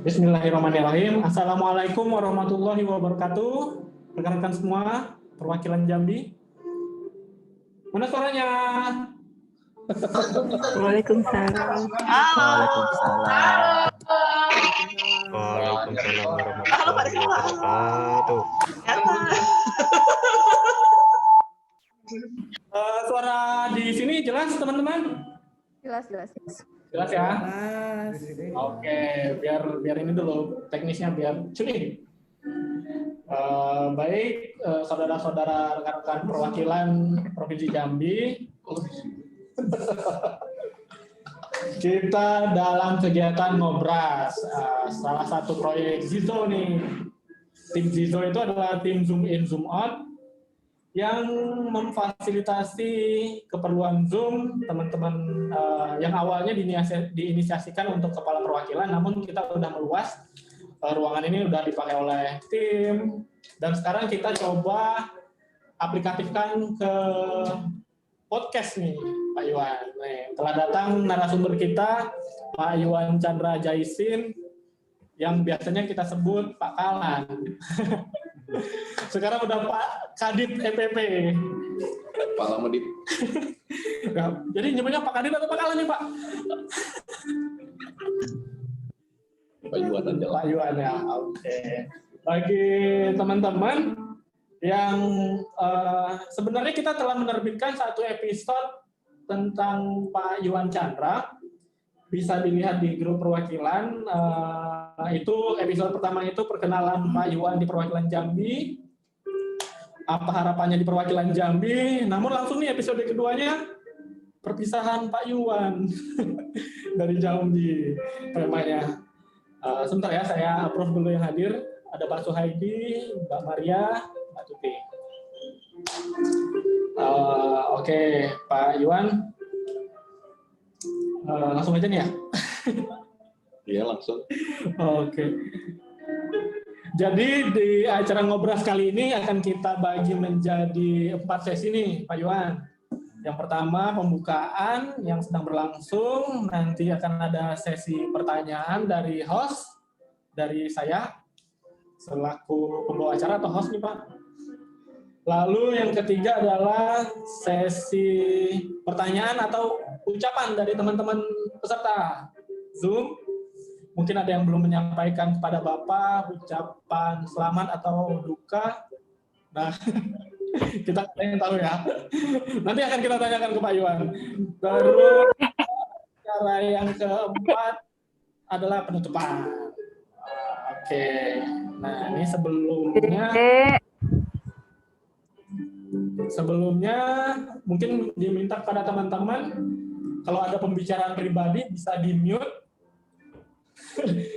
Bismillahirrahmanirrahim. Assalamualaikum warahmatullahi wabarakatuh. Rekan-rekan semua, perwakilan Jambi. Mana suaranya? Waalaikumsalam. Waalaikumsalam. Waalaikumsalam warahmatullahi wabarakatuh. Suara di sini jelas, teman-teman? Jelas. Jelas ya? Oke, biar ini dulu teknisnya biar clean. Baik, saudara-saudara rekan-rekan perwakilan Provinsi Jambi, kita dalam kegiatan ngobras, salah satu proyek Zizo nih. Tim Zizo itu adalah tim Zoom in, Zoom out yang memfasilitasi keperluan Zoom teman-teman yang awalnya diinisiasikan untuk kepala perwakilan, namun kita sudah meluas. Ruangan ini sudah dipakai oleh tim, dan sekarang kita coba aplikatifkan ke podcast nih, Pak Iwan. Nih, telah datang narasumber kita, Pak Iwan Chandra Jaisin, yang biasanya kita sebut Pak Kalan. Sekarang udah Pak Kadit EPP. Pak Lamedit. Jadi nyebutnya Pak Kadit atau Pak Kalan nih, Pak? Pak Yuan aja. Pak Yuan ya, oke. Bagi teman-teman yang sebenarnya kita telah menerbitkan satu episode tentang Pak Yuan Chandra, bisa dilihat di grup perwakilan. Itu episode pertama itu perkenalan Pak Yuan di perwakilan Jambi, apa harapannya di perwakilan Jambi. Namun langsung nih episode keduanya perpisahan Pak Yuan dari Jambi temanya. Sebentar ya, saya approve dulu yang hadir. Ada Pak Suhaidi, Mbak Maria, Mbak Tuti. Oke, Pak Yuan, langsung aja nih ya? Iya, langsung. Oke. Jadi di acara ngobras kali ini akan kita bagi menjadi 4 sesi nih, Pak Yuan. Yang pertama pembukaan yang sedang berlangsung, nanti akan ada sesi pertanyaan dari host, dari saya selaku pembawa acara atau host nih Pak. Lalu yang ketiga adalah sesi pertanyaan atau ucapan dari teman-teman peserta Zoom. Mungkin ada yang belum menyampaikan kepada Bapak ucapan selamat atau duka. Nah, kita yang tahu ya. Nanti akan kita tanyakan ke Pak Yuan. Terus cara yang keempat adalah penutupan. Oke. Nah, ini sebelumnya mungkin diminta kepada teman-teman kalau ada pembicaraan pribadi bisa di-mute.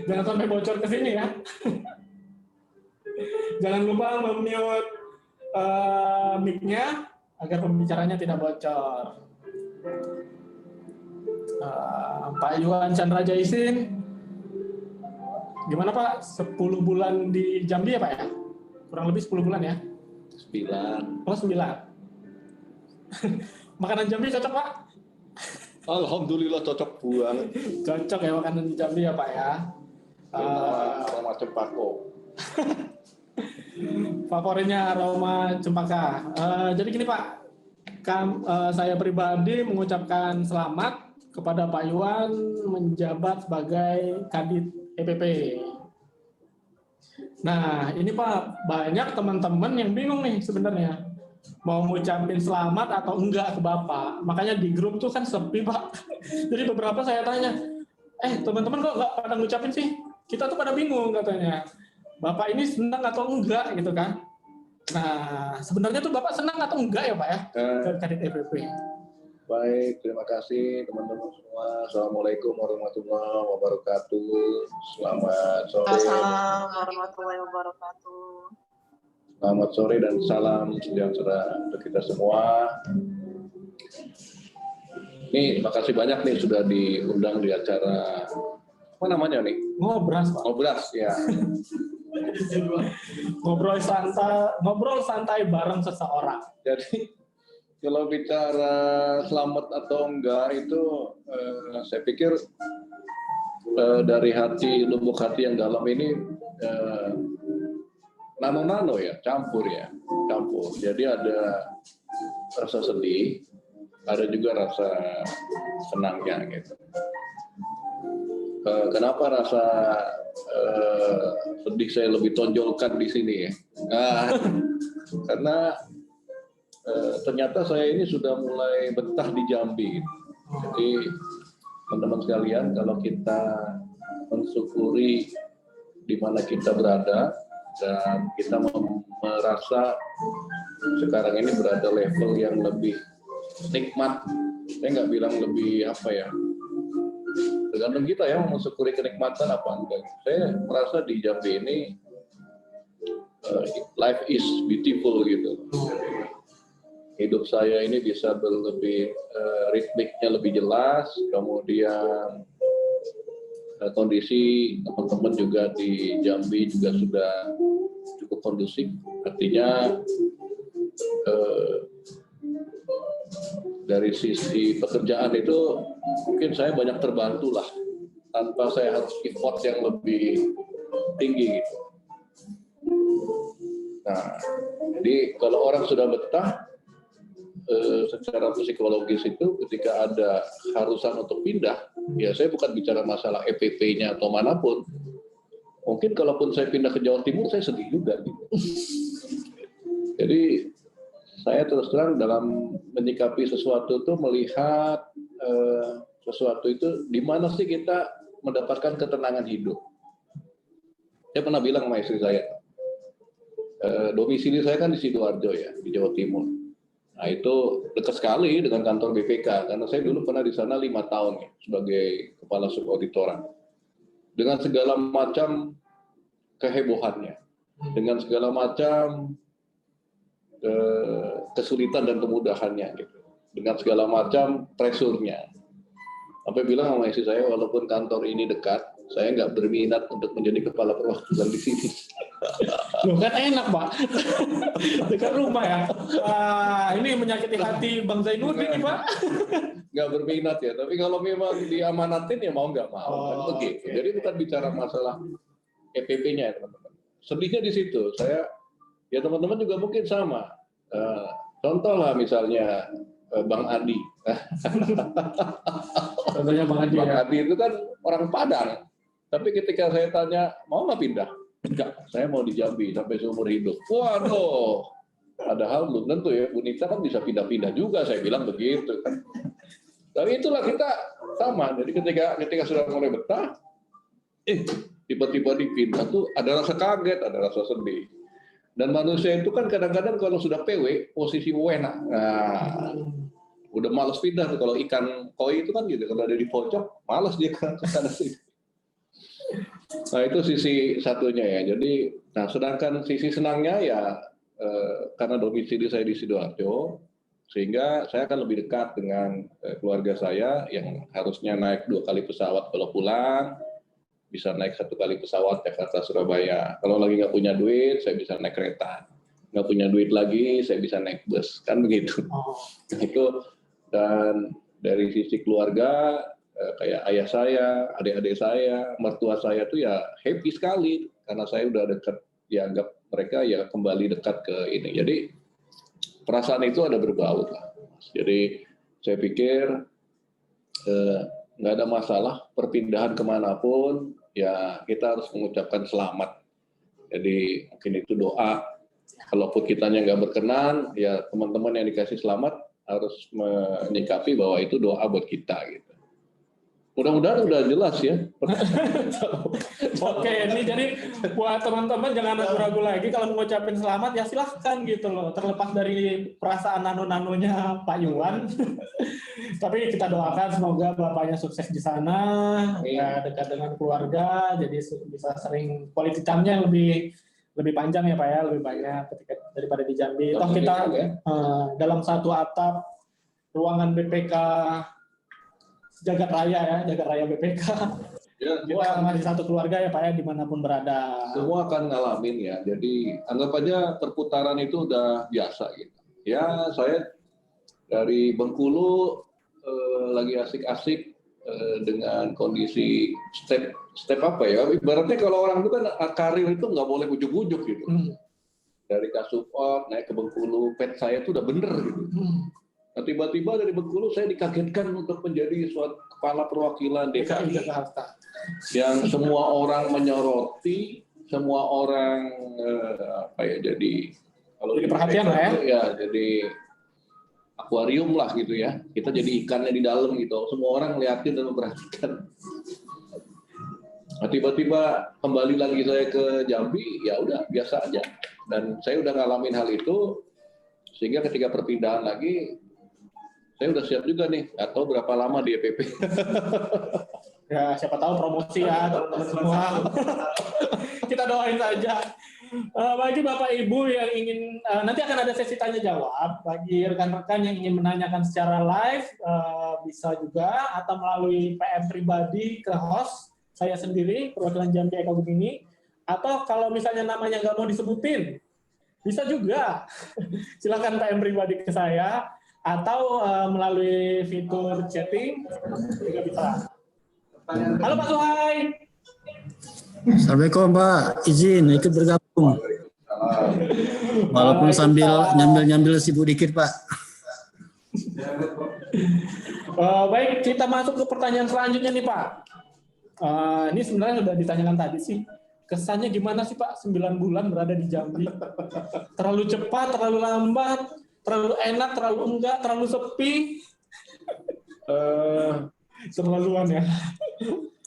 Jangan sampai bocor ke sini ya. Jangan lupa mute mic-nya agar pembicaranya tidak bocor. Pak Yuan Chandra Jaisin, gimana Pak? 10 bulan di Jambi ya Pak ya? Kurang lebih 10 bulan ya? 9. Oh 9. Makanan Jambi cocok Pak? Alhamdulillah cocok banget. Cocok ya makanan di Jambi ya Pak ya? Aroma cempako. Favoritnya aroma cempaka. Jadi gini Pak, saya pribadi mengucapkan selamat kepada Pak Yuan menjabat sebagai Kadit EPP. Nah ini Pak, banyak teman-teman yang bingung nih sebenarnya mau ngucapin selamat atau enggak ke Bapak. Makanya di grup tuh kan sepi Pak. Jadi beberapa saya tanya, teman-teman kok nggak pada ngucapin sih? Kita tuh pada bingung katanya. Bapak ini senang atau enggak gitu kan? Nah, sebenarnya tuh Bapak senang atau enggak ya Pak ya? Ke Kadit EPP. Baik, terima kasih teman-teman semua. Assalamualaikum warahmatullahi wabarakatuh. Selamat sore. Assalamualaikum warahmatullahi wabarakatuh. Selamat sore dan salam sejahtera untuk kita semua. Nih, terima kasih banyak nih sudah diundang di acara apa namanya nih? Ngobras Pak. Ngobras ya. Ngobrol santai bareng seseorang. Jadi kalau bicara selamat atau enggak itu saya pikir dari hati, lubuk hati yang dalam ini nano-nano ya, campur. Jadi ada rasa sedih, ada juga rasa senangnya gitu. Kenapa rasa sedih saya lebih tonjolkan di sini ya? Nah, karena ternyata saya ini sudah mulai betah di Jambi. Jadi teman-teman sekalian, kalau kita mensyukuri di mana kita berada dan kita merasa sekarang ini berada level yang lebih nikmat, saya nggak bilang lebih apa ya, tergantung kita ya mau mensyukuri kenikmatan apa enggak. Saya merasa di Jambi ini life is beautiful gitu. Hidup saya ini bisa lebih ritmiknya lebih jelas, kemudian kondisi teman-teman juga di Jambi juga sudah cukup kondusif, artinya dari sisi pekerjaan itu mungkin saya banyak terbantu lah tanpa saya harus effort yang lebih tinggi gitu. Nah, jadi kalau orang sudah betah secara psikologis itu ketika ada harusan untuk pindah, ya saya bukan bicara masalah EPP-nya atau manapun. Mungkin kalaupun saya pindah ke Jawa Timur saya sedih juga gitu. Jadi saya terus terang dalam menyikapi sesuatu itu melihat sesuatu itu di mana sih kita mendapatkan ketenangan hidup. Saya pernah bilang sama istri saya, domisili saya kan di Sidoarjo ya, di Jawa Timur. Nah itu dekat sekali dengan kantor BPK, karena saya dulu pernah di sana 5 tahun ya, sebagai kepala subauditoran. Dengan segala macam kehebohannya, dengan segala macam kesulitan dan kemudahannya, gitu. Dengan segala macam pressure-nya. Sampai bilang sama istri saya, walaupun kantor ini dekat, saya nggak berminat untuk menjadi kepala perwakilan di sini. Loh kan enak, Pak. Dekat rumah ya. Ini menyakiti hati Bang Zainuddin nih, Pak. Nggak berminat ya, tapi kalau memang diamanatin ya mau nggak mau. Kan begitu. Okay. Jadi bukan bicara masalah EPP-nya ya teman-teman. Sedihnya di situ. Saya, ya teman-teman juga mungkin sama. Contoh lah misalnya Bang Adi. Contohnya Bang Adi. Bang Ya. Adi itu kan orang Padang. Tapi ketika saya tanya, mau nggak pindah? Enggak, saya mau di Jambi sampai seumur hidup. Waduh, padahal belum tentu ya. Bu Nita kan bisa pindah-pindah juga, saya bilang begitu kan. Tapi itulah kita sama. Jadi ketika sudah mulai betah, tiba-tiba dipindah tuh ada rasa kaget, ada rasa sedih. Dan manusia itu kan kadang-kadang kalau sudah PW, posisi enak. Nah, udah malas pindah tuh. Kalau ikan koi itu kan gitu, kalau ada di pojok, malas dia ke sana sini. Nah itu sisi satunya ya. Jadi, nah sedangkan sisi senangnya ya karena domisili saya di Sidoarjo, sehingga saya akan lebih dekat dengan keluarga saya yang harusnya naik 2 kali pesawat kalau pulang, bisa naik 1 kali pesawat Jakarta Surabaya. Kalau lagi nggak punya duit, saya bisa naik kereta. Nggak punya duit lagi, saya bisa naik bus, kan begitu. Itu dan dari sisi keluarga. Kayak ayah saya, adik-adik saya, mertua saya tuh ya happy sekali karena saya udah dekat, dianggap mereka ya kembali dekat ke ini. Jadi perasaan itu ada berbaut lah. Jadi saya pikir nggak ada masalah perpindahan kemanapun, ya kita harus mengucapkan selamat. Jadi mungkin itu doa. Kalaupun kitanya nggak berkenan, ya teman-teman yang dikasih selamat harus menyikapi bahwa itu doa buat kita gitu. Mudah-mudahan udah jelas ya. Oke, ini jadi buat teman-teman jangan ragu-ragu lagi kalau mengucapin selamat ya silahkan gitu loh. Terlepas dari perasaan nano-nanonya Pak Yuwan. Tapi kita doakan semoga Bapaknya sukses di sana, ya dekat dengan keluarga, jadi bisa sering quality time-nya lebih panjang ya Pak ya, lebih banyak ketika daripada di Jambi. Toh kita dalam satu atap ruangan BPK Jagat Raya BPK. Ya, Kita masih satu keluarga ya Pak ya, dimanapun berada. semua akan ngalamin ya. Jadi anggap aja perputaran itu udah biasa gitu. Ya saya Dari Bengkulu lagi asik-asik dengan kondisi step apa ya? Ibaratnya kalau orang itu kan karir itu nggak boleh ujuk-ujuk gitu. Dari Kasupot naik ke Bengkulu, pet saya itu udah bener gitu. Nah, tiba-tiba dari Bengkulu saya dikagetkan untuk menjadi suatu kepala perwakilan DKI Jakarta. Yang semua orang menyoroti, semua orang jadi kalau jadi perhatian lah ya. Ya, jadi akuarium lah gitu ya. Kita jadi ikannya di dalam gitu. Semua orang ngeliatin dan memperhatikan. Nah, tiba-tiba kembali lagi saya ke Jambi, ya udah biasa aja. Dan saya udah ngalamin hal itu, sehingga ketika perpindahan lagi, saya udah siap juga nih, atau berapa lama di EPP. Ya, siapa tahu promosi ya teman-teman semua. Kita doain saja. Bagi Bapak Ibu yang ingin, nanti akan ada sesi tanya jawab. Bagi rekan-rekan yang ingin menanyakan secara live, bisa juga, atau melalui PM pribadi ke host, saya sendiri, perwakilan Jambi Eka Bumini. Atau kalau misalnya namanya nggak mau disebutin, bisa juga. Silakan PM pribadi ke saya, atau melalui fitur chatting, juga bisa. Halo Pak Suhai. Assalamualaikum Pak, izin ikut bergabung. Walaupun sambil nyambil-nyambil sibuk dikit Pak. Baik, kita masuk ke pertanyaan selanjutnya nih Pak. Ini sebenarnya sudah ditanyakan tadi sih. Kesannya gimana sih Pak 9 bulan berada di Jambi? Terlalu cepat, terlalu lambat, terlalu enak, terlalu enggak, terlalu sepi? Terlaluan ya.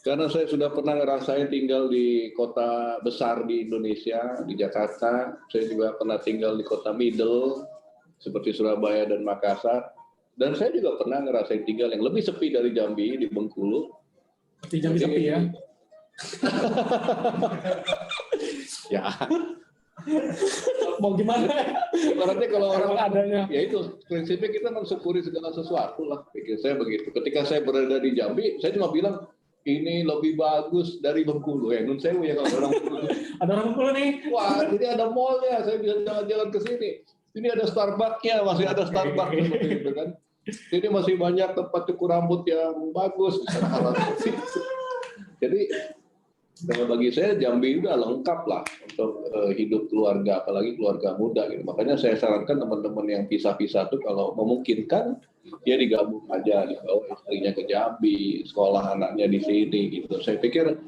Karena saya sudah pernah ngerasain tinggal di kota besar di Indonesia, di Jakarta. Saya juga pernah tinggal di kota middle, seperti Surabaya dan Makassar. Dan saya juga pernah ngerasain tinggal yang lebih sepi dari Jambi, di Bengkulu. Di Jambi sepi ya? Ya. Mau gimana? Berarti kalau orang adanya. Ya itu, prinsipnya kita mensyukuri segala sesuatu lah. Pikir saya begitu. Ketika saya berada di Jambi, saya cuma bilang, ini lebih bagus dari Bengkulu. Nun sewu ya kalau orang Bengkulu. Ada orang Bengkulu nih. Wah, ini ada mall-nya. Saya bisa jalan-jalan ke sini. Ini ada Starbucks-nya, masih ada Starbucks seperti itu kan. Ini masih banyak tempat cukur rambut yang bagus. Jadi bagi saya Jambi udah lengkap lah untuk hidup keluarga, apalagi keluarga muda gitu. Makanya saya sarankan teman-teman yang pisah-pisah tuh kalau memungkinkan dia digabung aja, dibawa istrinya ke Jambi, sekolah anaknya di sini gitu. Saya pikir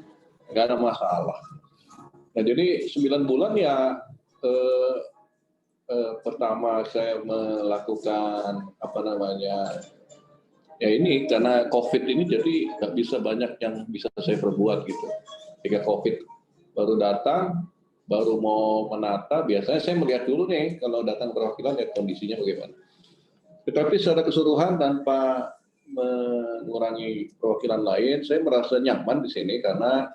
nggak ada masalah. Nah jadi 9 bulan ya pertama saya melakukan ya ini karena COVID ini jadi nggak bisa banyak yang bisa saya perbuat gitu. Ketika COVID baru datang, baru mau menata, biasanya saya melihat dulu nih kalau datang perwakilan lihat kondisinya bagaimana. Tetapi secara keseluruhan tanpa mengurangi perwakilan lain, saya merasa nyaman di sini karena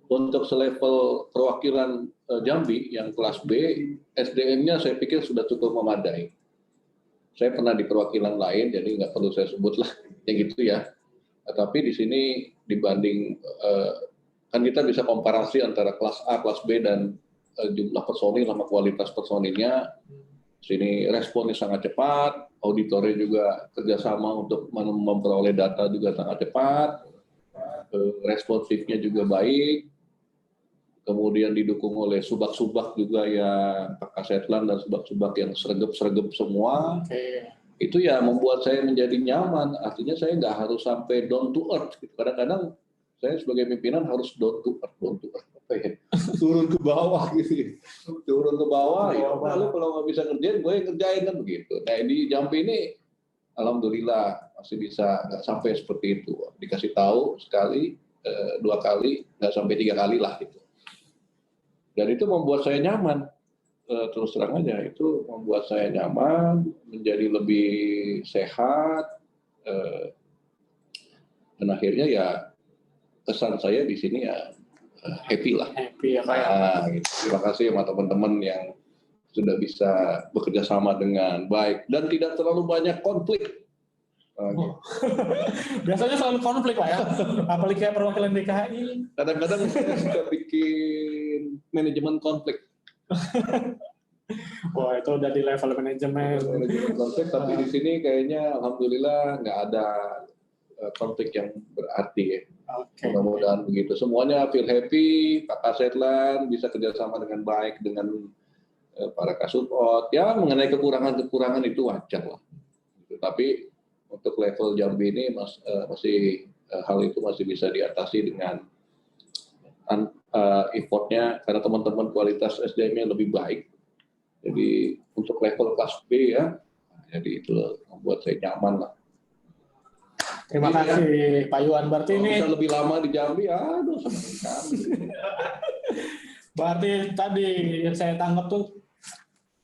untuk selevel perwakilan Jambi yang kelas B, SDM-nya saya pikir sudah cukup memadai. Saya pernah di perwakilan lain, jadi nggak perlu saya sebut lah, ya gitu ya. Tapi di sini dibanding, kan kita bisa komparasi antara kelas A, kelas B, dan jumlah personil sama kualitas personilnya. Sini responnya sangat cepat, auditornya juga kerjasama untuk memperoleh data juga sangat cepat, responsifnya juga baik, kemudian didukung oleh subak-subak juga yang Pak Kasetlan dan subak-subak yang sergep-sergep semua. Itu ya membuat saya menjadi nyaman, artinya saya nggak harus sampai down to earth. Kadang-kadang saya sebagai pimpinan harus down to earth, apa ya? Turun ke bawah gitu. Turun ke bawah, ya lalu kalau nggak bisa ngerjain, gue yang ngerjain kan begitu. Nah di Jambi ini, alhamdulillah masih bisa nggak sampai seperti itu. Dikasih tahu sekali, 2 kali, nggak sampai 3 kali lah gitu. Dan itu membuat saya nyaman, terus terang aja, itu membuat saya nyaman, menjadi lebih sehat, dan akhirnya ya kesan saya di sini ya happy lah. Happy ya Pak. Nah, gitu. Terima kasih sama teman-teman yang sudah bisa bekerja sama dengan baik dan tidak terlalu banyak konflik. Gitu. Biasanya selalu konflik Pak ya, apalagi kayak perwakilan DKI. Kadang-kadang saya suka bikin manajemen konflik. Wah, itu udah di level manajemen. Konflik, tapi di sini kayaknya alhamdulillah nggak ada konflik yang berarti ya. Oke. Mudah-mudahan begitu. Semuanya feel happy, Pak Kasetlan bisa kerjasama dengan baik dengan para Kasubot. Ya mengenai kekurangan-kekurangan itu wajar lah. Tapi untuk level Jambi ini masih hal itu masih bisa diatasi dengan effortnya karena teman-teman kualitas SDM-nya lebih baik. Jadi untuk level kelas B ya, jadi itu membuat saya nyaman lah. Terima kasih Pak Yuan. Berarti Kalau ini bisa lebih lama di Jambi, aduh senang sekali. berarti tadi yang saya tangkap tuh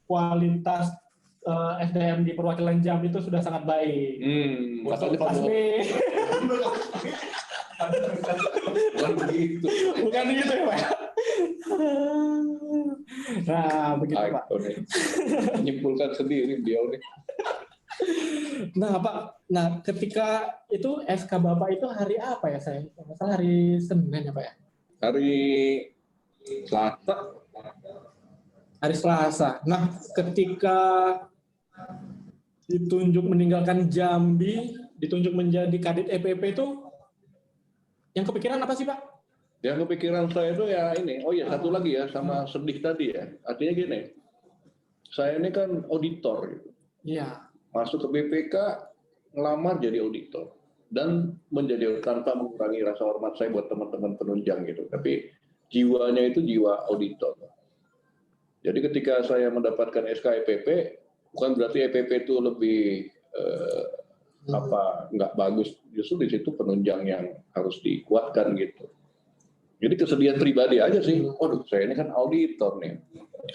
kualitas SDM di perwakilan Jambi itu sudah sangat baik. Katanya Kelas B. bukan begitu. Bukan gitu ya Pak. Nah begitu Pak. Menyimpulkan sendiri beliau nih. Nah Pak, nah ketika itu SK Bapak itu hari apa ya saya? Masalah hari Senin ya Pak ya? Hari Selasa. Hari Selasa. Nah ketika ditunjuk meninggalkan Jambi, ditunjuk menjadi kadit EPP itu yang kepikiran apa sih Pak? Yang kepikiran saya itu ya ini, oh ya satu lagi ya sama sedih tadi ya. Artinya gini, saya ini kan auditor gitu. Iya. Masuk ke BPK, ngelamar jadi auditor. Dan menjadi tanpa mengurangi rasa hormat saya buat teman-teman penunjang gitu. Tapi jiwanya itu jiwa auditor. Jadi ketika saya mendapatkan SK EPP, bukan berarti EPP itu lebih nggak bagus. Justru di situ penunjang yang harus dikuatkan gitu. Jadi kesedihan pribadi aja sih. Waduh, saya ini kan auditor nih.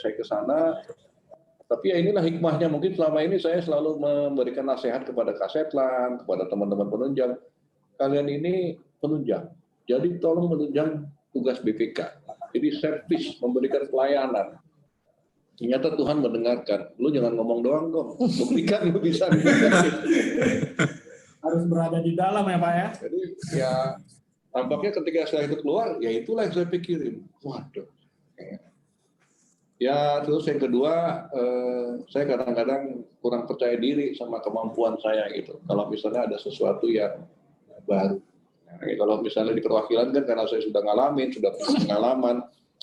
Saya ke sana. Tapi ya inilah hikmahnya. Mungkin selama ini saya selalu memberikan nasihat kepada Kasetlan, kepada teman-teman penunjang. Kalian ini penunjang. Jadi tolong menunjang tugas BPK. Jadi servis, memberikan pelayanan. Ternyata Tuhan mendengarkan. Lu jangan ngomong doang dong. Buktikan lu bisa. Harus berada di dalam ya Pak ya? Jadi ya tampaknya ketika saya itu keluar, ya itulah yang saya pikirin. Waduh. Ya terus yang kedua, saya kadang-kadang kurang percaya diri sama kemampuan saya gitu. Kalau misalnya ada sesuatu yang baru. Nah, kalau misalnya di perwakilan kan karena saya sudah ngalamin, sudah punya pengalaman.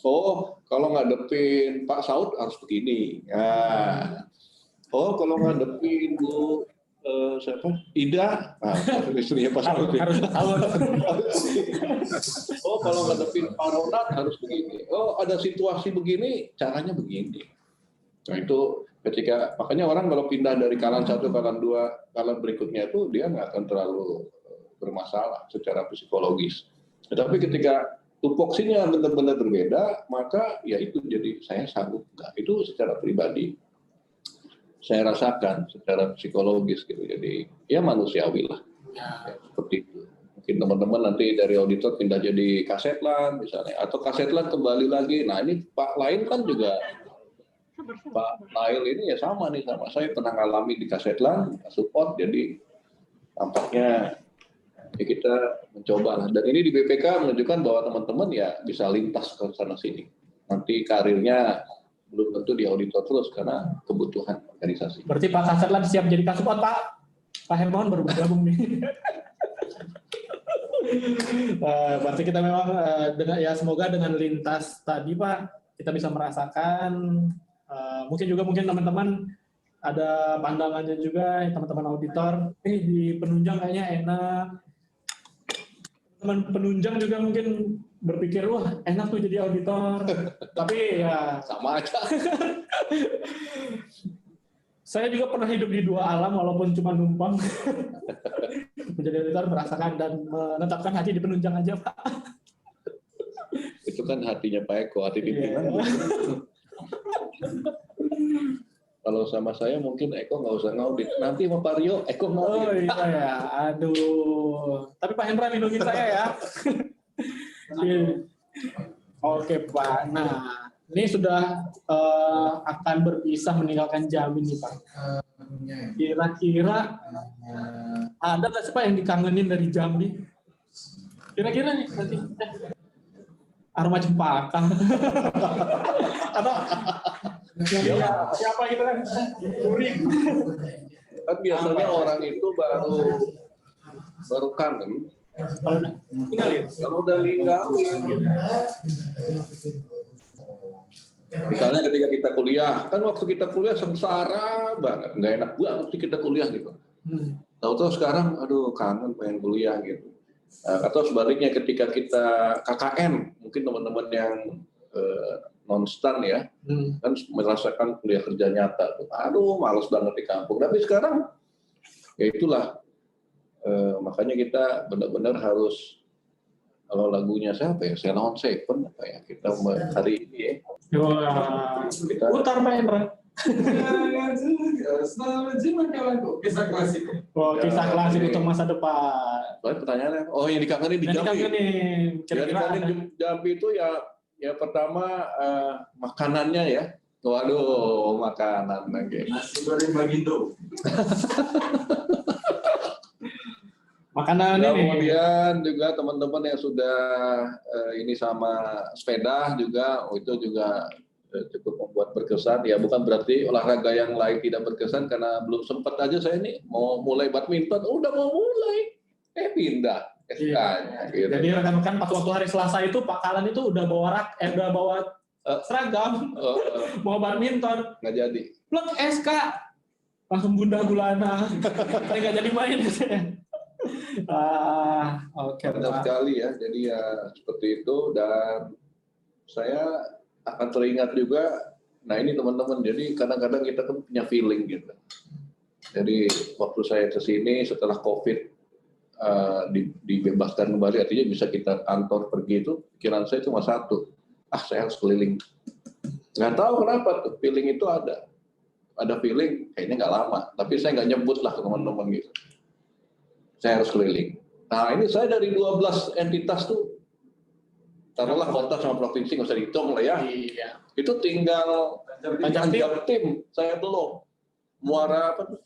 Oh, kalau ngadepin Pak Saud harus begini. Nah, oh, kalau ngadepin Bu siapa? Ida, nah, istrinya Pak Saud. Harus tahu. Oh, kalau ngadepin Pak Ronald harus begini. Oh, ada situasi begini, caranya begini. Nah, itu ketika makanya orang kalau pindah dari kalan 1, kalan 2, kalan berikutnya itu dia nggak akan terlalu bermasalah secara psikologis. Tetapi ketika tupoksinya benar-benar berbeda, maka ya itu jadi saya sanggup nggak. Itu secara pribadi saya rasakan secara psikologis gitu. Jadi ya manusiawi lah. Ya, seperti itu. Mungkin teman-teman nanti dari auditor pindah jadi Kasetlan misalnya, atau Kasetlan kembali lagi. Nah ini Pak Lain kan juga, Pak Lail ini ya sama nih sama saya pernah ngalami di Kasetlan, support. Jadi tampaknya ya kita mencoba lah. Dan ini di BPK menunjukkan bahwa teman-teman ya bisa lintas ke sana sini. Nanti karirnya belum tentu di auditor terus karena kebutuhan organisasi. Berarti Pak Kasetlan siap jadi Kasubot Pak. Pak Hermawan baru bergabung nih. Berarti kita memang dengan ya semoga dengan lintas tadi Pak kita bisa merasakan mungkin teman-teman ada pandangannya juga teman-teman auditor di penunjang kayaknya enak. Teman penunjang juga mungkin berpikir wah enak tuh jadi auditor. Tapi ya sama aja. Saya juga pernah hidup di dua alam walaupun cuma numpang. Menjadi auditor merasakan dan menetapkan hati di penunjang aja Pak. Itu kan hatinya Pak Eko, hati pimpinan. Kalau sama saya mungkin Eko nggak usah ngaudit. Nanti sama Pak Rio, Eko ngaudit. Oh iya ya, aduh. Tapi Pak Hendra lindungi saya ya. Oke Pak, nah ini sudah akan berpisah meninggalkan Jambi nih Pak. Kira-kira ada nggak sih Pak yang dikangenin dari Jambi? Kira-kira nih nanti aroma cempaka Siapa gitu kan? Kuring. Kan biasanya orang itu baru kangen kalau udah ninggalin. Misalnya ketika kita kuliah, kan waktu kita kuliah sengsara banget, nggak enak banget sih kita kuliah gitu. Tahu-tahu sekarang, aduh kangen pengen kuliah gitu. Atau sebaliknya ketika kita KKN, mungkin teman-teman yang non-stan ya, kan merasakan kuliah kerja nyata. Aduh, males banget di kampung. Tapi sekarang, ya itulah. Makanya kita benar-benar harus, kalau lagunya siapa ya, Ceylon Seven apa ya, kita hari ini ya. Kita Putar Pak Indra. Kisah klasik. Oh, kisah klasik untuk masa depan. soalnya pertanyaannya, oh yang dikangenin di Jambi. Yang Yang kira-kira dikangenin di Jambi itu ya pertama makanannya ya. Waduh, makanan lagi. Nasi goreng Bagindo. makanan ini. Kemudian juga teman-teman yang sudah ini sama sepeda juga, itu juga cukup membuat berkesan. Ya bukan berarti olahraga yang lain tidak berkesan karena belum sempat aja saya ini mau mulai badminton, udah mau mulai, pindah SK-nya. Gitu. Jadi rekan-rekan pas waktu hari Selasa itu Pak Kalan itu udah bawa seragam mau badminton. Nggak jadi. Plek SK langsung gundah gulana. Saya nggak jadi main. Oke. Benar sekali ya. Jadi ya seperti itu dan saya akan teringat juga. Nah ini teman-teman. Jadi kadang-kadang kita kan punya feeling gitu. Jadi waktu saya ke sini setelah COVID dibebaskan kembali, artinya bisa kita kantor pergi itu. Pikiran saya cuma satu. Saya harus keliling. Nggak tahu kenapa tuh feeling itu ada. Ada feeling kayaknya nggak lama. Tapi saya nggak nyebut lah ke teman-teman gitu. Saya harus keliling. Nah ini saya dari 12 entitas tuh, taruhlah kota sama provinsi nggak usah dihitung lah ya. Iya. Itu tinggal Jatim, saya belum. Muara apa tuh?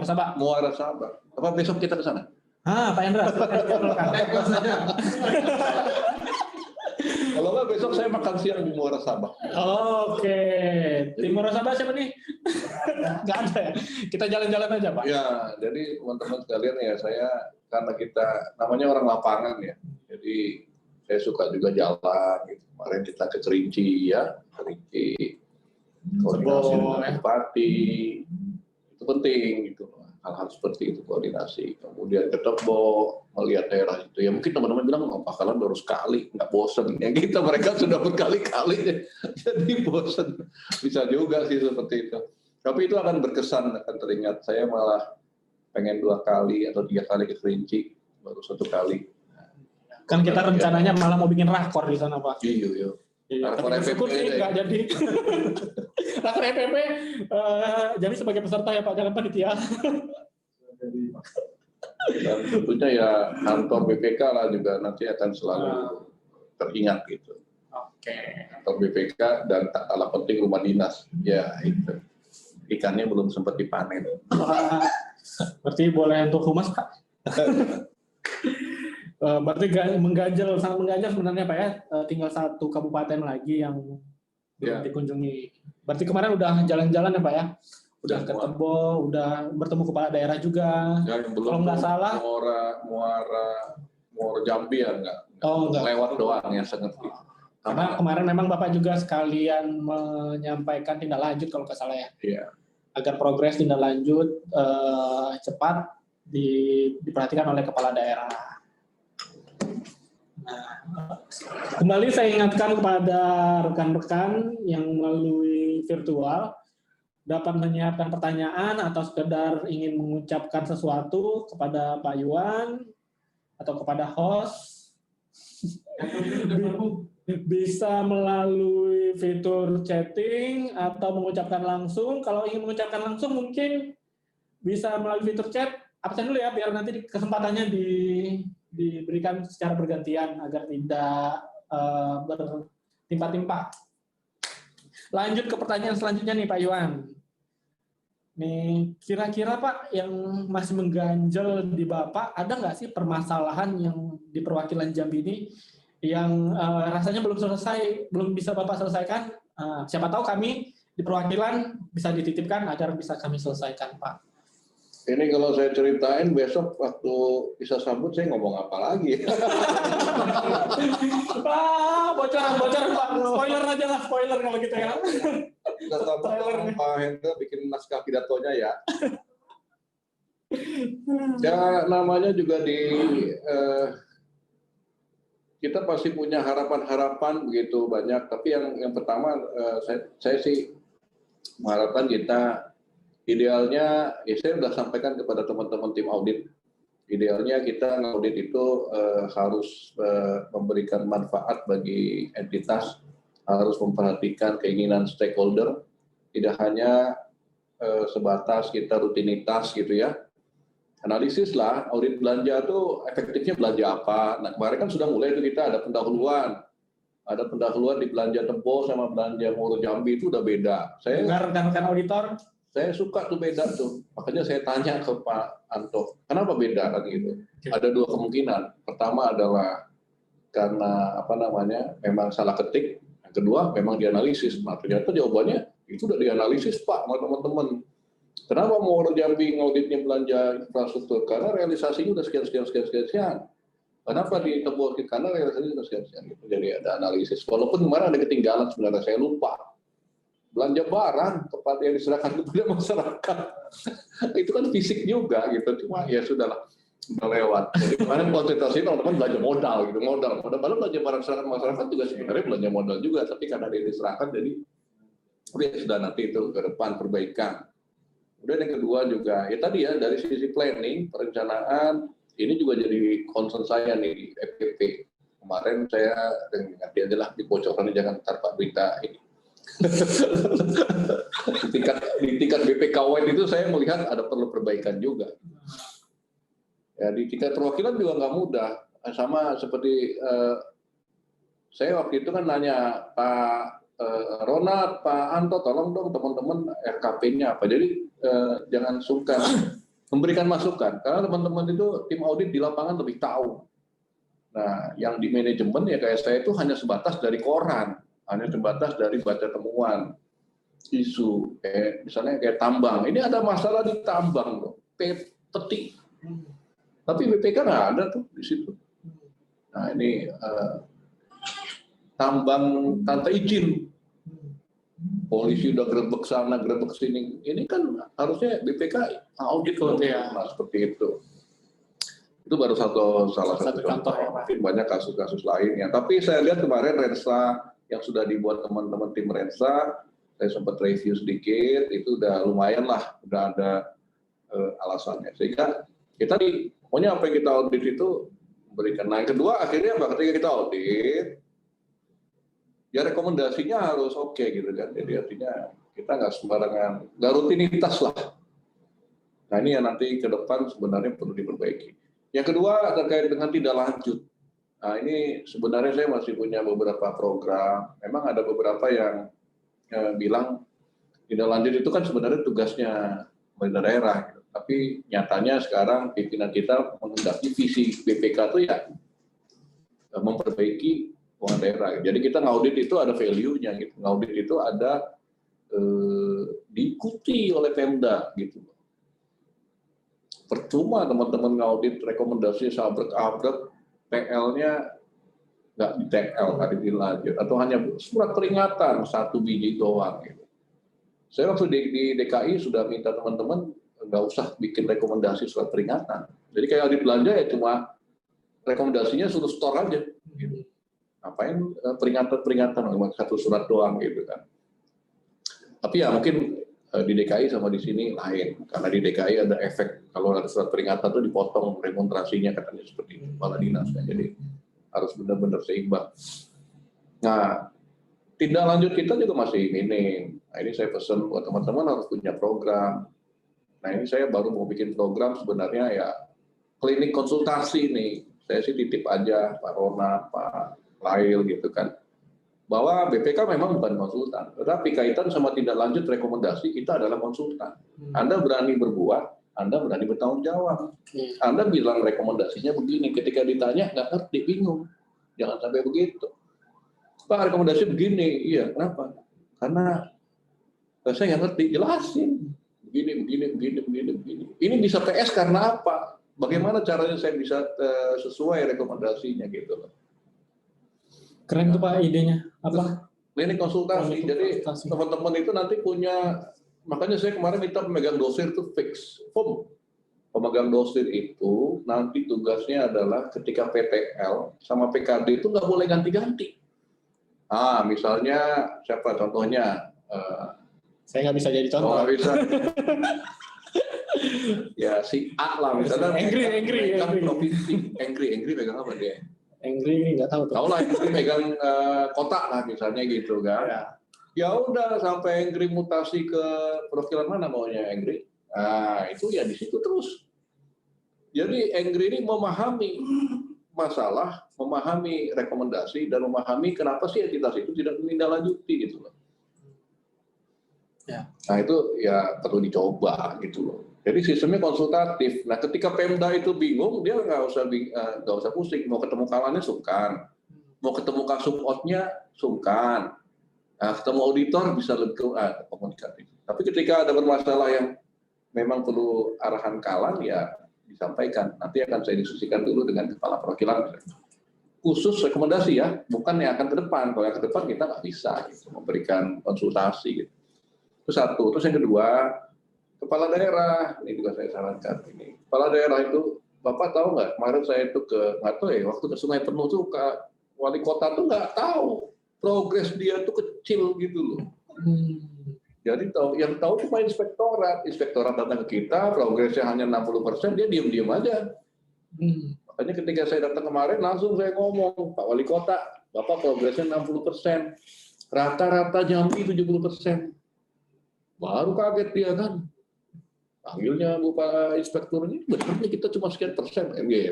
Sabah. Muara Sabah. Apa besok kita ke sana? Pak Indra. Kalau nggak besok saya makan siang di Muara Sabah. Oke. Tim Muara Sabah siapa nih? Nggak ada ya. Kita jalan-jalan aja Pak. Ya, jadi teman-teman sekalian ya saya karena kita namanya orang lapangan ya. Jadi saya suka juga jalan. Gitu. Kemarin kita ke Kerinci ya, Kerinci, koordinasi dengan Bupati, itu penting gitu. Hal-hal seperti itu koordinasi. Kemudian ke Tebo, melihat daerah itu. Ya mungkin teman-teman bilang, Pak Kalan baru sekali, nggak bosen. Ya kita mereka sudah berkali-kali, jadi bosen. Bisa juga sih seperti itu. Tapi itu akan berkesan, akan teringat. Saya malah pengen 2 kali atau 3 kali ke Kerinci, baru 1 kali. Kan kita rencananya malah mau bikin rakor di sana Pak. Iya. Tapi bersyukur sih nggak jadi. Rakor EPP jadi sebagai peserta ya Pak, jangan panitia. Dan tentunya ya kantor BPK lah juga nanti akan selalu teringat gitu. Oke. Kantor BPK dan tak kalah penting rumah dinas. Ya itu. Ikannya belum sempat dipanen. Berarti boleh untuk humas Pak? Berarti sangat mengganjal sebenarnya Pak ya, tinggal 1 kabupaten lagi yang belum dikunjungi. Berarti kemarin udah jalan-jalan ya Pak ya? Udah ke Tebo, udah bertemu kepala daerah juga. Ya, yang belum kalau nggak salah, Muara Jambi ya enggak lewat doang ya sengerti. Karena kemarin memang Bapak juga sekalian menyampaikan tindak lanjut kalau nggak salah ya. Iya. Agar progres tindak lanjut cepat diperhatikan oleh kepala daerah. Nah, kembali saya ingatkan kepada rekan-rekan yang melalui virtual dapat menyiapkan pertanyaan atau sekedar ingin mengucapkan sesuatu kepada Pak Yuan atau kepada host bisa melalui fitur chatting atau mengucapkan langsung. Kalau ingin mengucapkan langsung mungkin bisa melalui fitur chat. Absen dulu ya biar nanti kesempatannya diberikan secara bergantian agar tidak bertimpa-timpa. Lanjut ke pertanyaan selanjutnya nih Pak Yuan. Nih kira-kira Pak yang masih mengganjal di Bapak, ada nggak sih permasalahan yang di perwakilan Jambi ini yang rasanya belum selesai, belum bisa Bapak selesaikan? Siapa tahu kami di perwakilan bisa dititipkan agar bisa kami selesaikan, Pak. Ini kalau saya ceritain besok waktu bisa sambut saya ngomong apa lagi? Bocoran Pak. Spoiler aja lah, spoiler kalau gitu ya. Kita sama Pak Hendra bikin naskah pidatonya ya. Ya namanya juga kita pasti punya harapan-harapan begitu banyak. Tapi yang pertama saya sih mengharapkan kita idealnya, saya sudah sampaikan kepada teman-teman tim audit, idealnya kita ngaudit itu harus memberikan manfaat bagi entitas, harus memperhatikan keinginan stakeholder, tidak hanya sebatas kita rutinitas gitu ya. Analisis lah, audit belanja itu efektifnya belanja apa. Nah kemarin kan sudah mulai itu kita ada pendahuluan di belanja Tempo sama belanja Moro Jambi itu udah beda. Saya rekan-rekan auditor. Saya suka tuh beda tuh, makanya saya tanya ke Pak Anto, kenapa beda kan gitu? Ada dua kemungkinan. Pertama adalah karena memang salah ketik. Yang kedua memang dianalisis. Nah ternyata jawabannya itu udah dianalisis Pak sama teman-teman. Kenapa Moro Jambi ngauditnya belanja infrastruktur? Karena realisasinya udah sekian. Kenapa di Tempo? Karena realisasinya udah sekian. Jadi ada analisis. Walaupun kemarin ada ketinggalan sebenarnya saya lupa. Belanja barang tempat yang diserahkan kepada masyarakat itu kan fisik juga gitu, cuma ya sudahlah, udah lewat. Jadi kemarin konsentrasi teman-teman belanja modal gitu, padahal belanja barang serahkan masyarakat juga sebenarnya belanja modal juga, tapi karena dia diserahkan jadi sudah nanti itu ke depan perbaikan. Kemudian yang kedua juga ya tadi ya dari sisi planning perencanaan ini juga jadi concern saya nih di FPP. Kemarin saya nanti aja lah dibocorkan, jangan ntar Pak berita ini. di tingkat BPKW itu saya melihat ada perlu perbaikan juga. Ya di tingkat perwakilan juga nggak mudah. Sama seperti saya waktu itu kan nanya Pak Ronald, Pak Anto, tolong dong teman-teman RKP-nya apa. Jadi jangan sungkan memberikan masukan karena teman-teman itu tim audit di lapangan lebih tahu. Nah, yang di manajemen ya kayak saya itu hanya sebatas dari koran. Hanya terbatas dari baca temuan isu, misalnya kayak tambang. Ini ada masalah di tambang, loh, peti. Tapi BPK nggak ada tuh di situ. Nah ini tambang tanpa izin, polisi udah gerebek sana, gerebek sini. Ini kan harusnya BPK audit kalau seperti itu. Itu baru salah satu contoh. Mungkin banyak kasus-kasus lainnya. Tapi saya lihat kemarin Rensa yang sudah dibuat teman-teman tim Rensa, saya sempat review sedikit, itu udah lumayan lah, udah ada alasannya. Sehingga kita pokoknya apa yang kita audit itu memberikan. Nah yang kedua akhirnya ketika kita audit, ya rekomendasinya harus oke gitu kan. Jadi artinya kita nggak sembarangan, nggak rutinitas lah. Nah ini yang nanti ke depan sebenarnya perlu diperbaiki. Yang kedua terkait dengan tidak lanjut. Nah ini sebenarnya saya masih punya beberapa program. Memang ada beberapa yang bilang tidak lanjut itu kan sebenarnya tugasnya pemerintah daerah. Gitu. Tapi nyatanya sekarang pimpinan kita menghendaki visi BPK itu ya memperbaiki keuangan daerah. Jadi kita ngaudit itu ada value-nya. Gitu. Ngaudit itu ada diikuti oleh Pemda. Gitu. Percuma teman-teman ngaudit rekomendasi sabrek-abrek, TL-nya nggak di TL, nggak dilanjut, atau hanya surat peringatan 1 biji doang. Gitu. Saya waktu di DKI sudah minta teman-teman nggak usah bikin rekomendasi surat peringatan. Jadi kayak audit belanja ya cuma rekomendasinya suruh store aja. Gitu. Ngapain peringatan-peringatan cuma 1 surat doang gitu kan. Tapi ya mungkin di DKI sama di sini lain, karena di DKI ada efek kalau ada surat peringatan itu dipotong remunerasinya katanya seperti itu, kepala dinas. Jadi harus benar-benar seimbang. Nah, tindak lanjut kita juga masih minim. Nah, ini saya pesan buat teman-teman harus punya program. Nah, ini saya baru mau bikin program sebenarnya ya klinik konsultasi nih. Saya sih titip aja Pak Rona, Pak Lail gitu kan. Bahwa BPK memang bukan konsultan, tetapi kaitan sama tindak lanjut rekomendasi kita adalah konsultan. Anda berani berbuat, Anda berani bertanggung jawab. Anda bilang rekomendasinya begini, ketika ditanya nggak ngerti, bingung. Jangan sampai begitu. Pak rekomendasi begini, iya kenapa? Karena Saya nggak ngerti, jelasin. Begini. Ini bisa PS karena apa? Bagaimana caranya saya bisa sesuai rekomendasinya gitu loh. Keren tuh Pak idenya. Apa? Klinik konsultasi. Klinik Jadi konsultasi. teman-teman itu nanti punya, makanya saya kemarin minta pemegang dosis itu fix form. Pemegang dosis itu nanti tugasnya adalah ketika PTL sama PKD itu nggak boleh ganti-ganti. Misalnya siapa contohnya? Saya nggak bisa jadi contoh. Nggak bisa. Ya si A lah misalnya. Angry. Provinsi. Angry pegang apa dia? Angry nggak tahu tuh. Tahu lah Angry pegang kota lah misalnya gitu kan. Ya udah sampai Angry mutasi ke perwakilan mana maunya Angry. Itu ya di situ terus. Jadi Angry ini memahami masalah, memahami rekomendasi dan memahami kenapa sih entitas itu tidak menindaklanjuti gitu loh. Ya. Nah itu ya perlu dicoba gitu loh. Jadi sistemnya konsultatif. Nah ketika Pemda itu bingung, dia nggak usah pusing. Mau ketemu kawannya sungkan, mau ketemu kasubotnya sungkan. Nah, ketemu auditor bisa lebih komunikatif. Tapi ketika ada bermasalah yang memang perlu arahan kalan ya disampaikan. Nanti akan saya diskusikan dulu dengan kepala perwakilan. Khusus rekomendasi ya, bukan yang akan ke depan. Kalau yang ke depan kita nggak bisa gitu, memberikan konsultasi. Gitu. Itu satu. Terus yang kedua, kepala daerah. Ini juga saya sarankan. Ini kepala daerah itu, Bapak tahu nggak? Kemarin saya itu nggak tahu ya, waktu ke Sungai Penuh tuh wali kota tuh nggak tahu progres dia tuh kecil gitu loh. Jadi yang tahu cuma inspektorat datang ke kita, progresnya hanya 60%, dia diam-diam aja. Makanya ketika saya datang kemarin, langsung saya ngomong, Pak Wali Kota, Bapak progresnya 60%, rata-rata Jambi 70%. Baru kaget dia kan. Panggilnya Bapak Inspekturnya, benar nih kita cuma sekian persen. Gitu.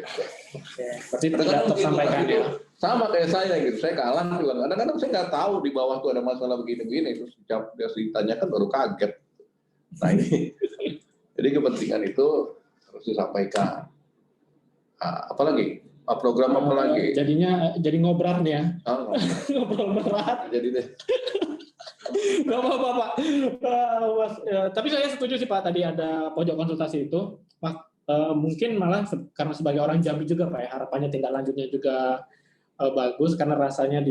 Berarti tidak tersampaikan ya. Sama kayak saya gitu, saya kalah juga. Kadang-kadang saya nggak tahu di bawah tuh ada masalah begini-begini, terus ditanyakan baru kaget. Nah ini, jadi kepentingan itu harus disampaikan. Apalagi? Program apa lagi? Jadinya jadi ngobrat nih ya. Ngobrol berat. Jadi deh. Gak apa-apa Pak. Tapi saya setuju sih Pak, tadi ada pojok konsultasi itu. Mungkin malah karena sebagai orang Jambi juga Pak ya, harapannya tindak lanjutnya juga bagus karena rasanya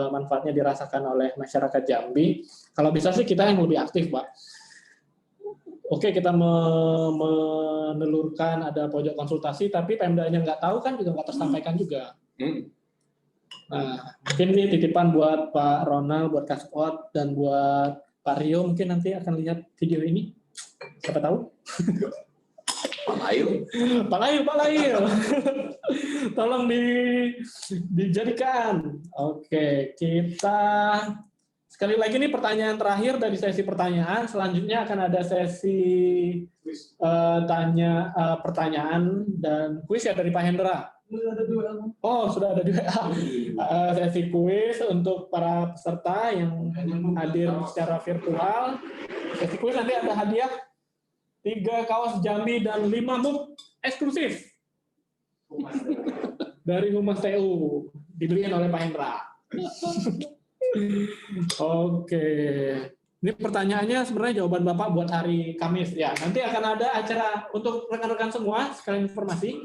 manfaatnya dirasakan oleh masyarakat Jambi. Kalau bisa sih kita yang lebih aktif, Pak. Oke, kita menelurkan ada pojok konsultasi, tapi Pemdanya nggak tahu kan juga nggak tersampaikan juga. Nah, mungkin ini titipan buat Pak Ronald, buat Kasot, dan buat Pak Rio, mungkin nanti akan lihat video ini. Siapa tahu? Pak Lail. Tolong dijadikan. Oke, kita sekali lagi nih pertanyaan terakhir dari sesi pertanyaan. Selanjutnya akan ada sesi pertanyaan dan kuis ya dari Pak Hendra. Oh, sudah ada juga. Sesi kuis untuk para peserta yang hadir secara virtual. Sesi kuis nanti ada hadiah 3 kaos Jambi dan 5 mug eksklusif dari Humas TU dibeliin oleh Pak Hendra. Oke, ini pertanyaannya sebenarnya jawaban Bapak buat hari Kamis ya. Nanti akan ada acara untuk rekan-rekan semua, sekalian informasi.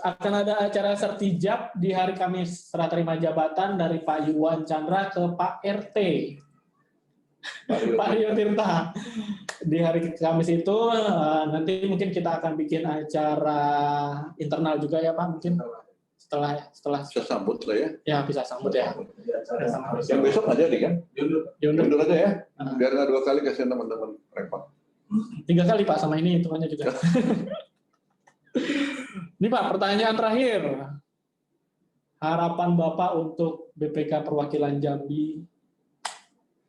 Akan ada acara sertijab di hari Kamis, serah terima jabatan dari Pak Yuwan Chandra ke Pak RT. Pak Rio Tirta. Di hari Kamis itu nanti mungkin kita akan bikin acara internal juga ya Pak, mungkin setelah bisa sambut lah ya. Ya bisa sambut ya. Yang besok aja nih kan? Diundur aja ya. Biar nggak 2 kali kasihan teman-teman repot. 3 kali Pak, sama ini hitungannya juga. Ini Pak, pertanyaan terakhir. Harapan Bapak untuk BPK Perwakilan Jambi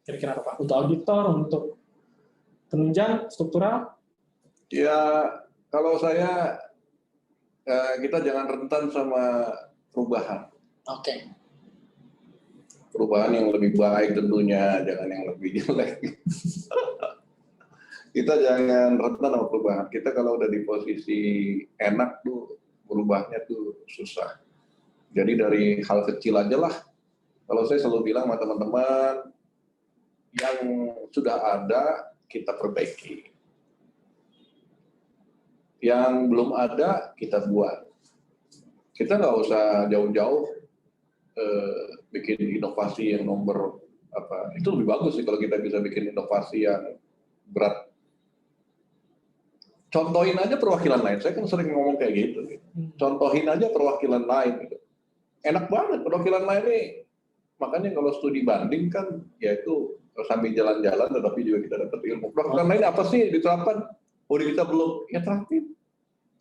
kira-kira apa Pak? Untuk auditor, untuk penunjang struktural? Ya, kalau saya kita jangan rentan sama perubahan. Oke. Perubahan yang lebih baik tentunya, jangan yang lebih jelek. Kita jangan rentan sama perubahan. Kita kalau udah di posisi enak tuh, berubahnya tuh susah. Jadi dari hal kecil aja lah. Kalau saya selalu bilang sama teman-teman, yang sudah ada kita perbaiki. Yang belum ada kita buat. Kita nggak usah jauh-jauh bikin inovasi yang nomor apa. Itu lebih bagus sih kalau kita bisa bikin inovasi yang berat. Contohin aja perwakilan lain. Saya kan sering ngomong kayak gitu. Contohin aja perwakilan lain. Gitu. Enak banget perwakilan lain nih. Makanya kalau studi banding kan, ya itu sambil jalan-jalan, tetapi juga kita dapat ilmu. Perwakilan lain apa sih diterapkan? Oh, di kita belum. Ya terapin.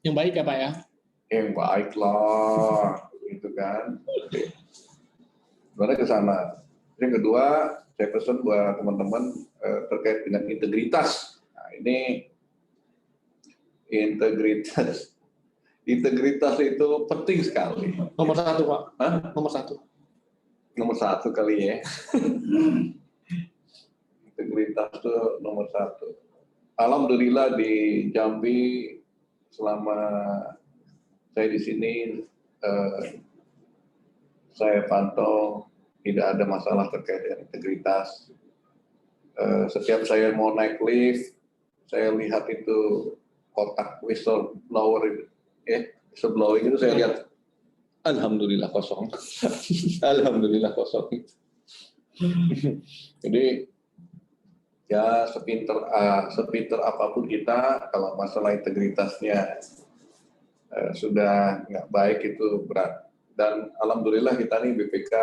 Yang baik ya Pak ya? Yang baik lah. Gitu kan. Sebenarnya ke sana. Yang kedua, saya pesan buat teman-teman terkait dengan integritas. Nah, ini integritas. Integritas itu penting sekali. Nomor 1 Pak. Hah? Nomor 1. Nomor 1 kali ya. Integritas itu nomor 1. Alhamdulillah di Jambi selama saya di sini saya pantau tidak ada masalah terkait dengan integritas. Setiap saya mau naik lift, saya lihat itu kotak whistleblower itu, whistleblowing itu saya lihat, alhamdulillah kosong, alhamdulillah kosong. Jadi ya sepinter apapun kita, kalau masalah integritasnya sudah nggak baik itu berat. Dan alhamdulillah kita nih BPK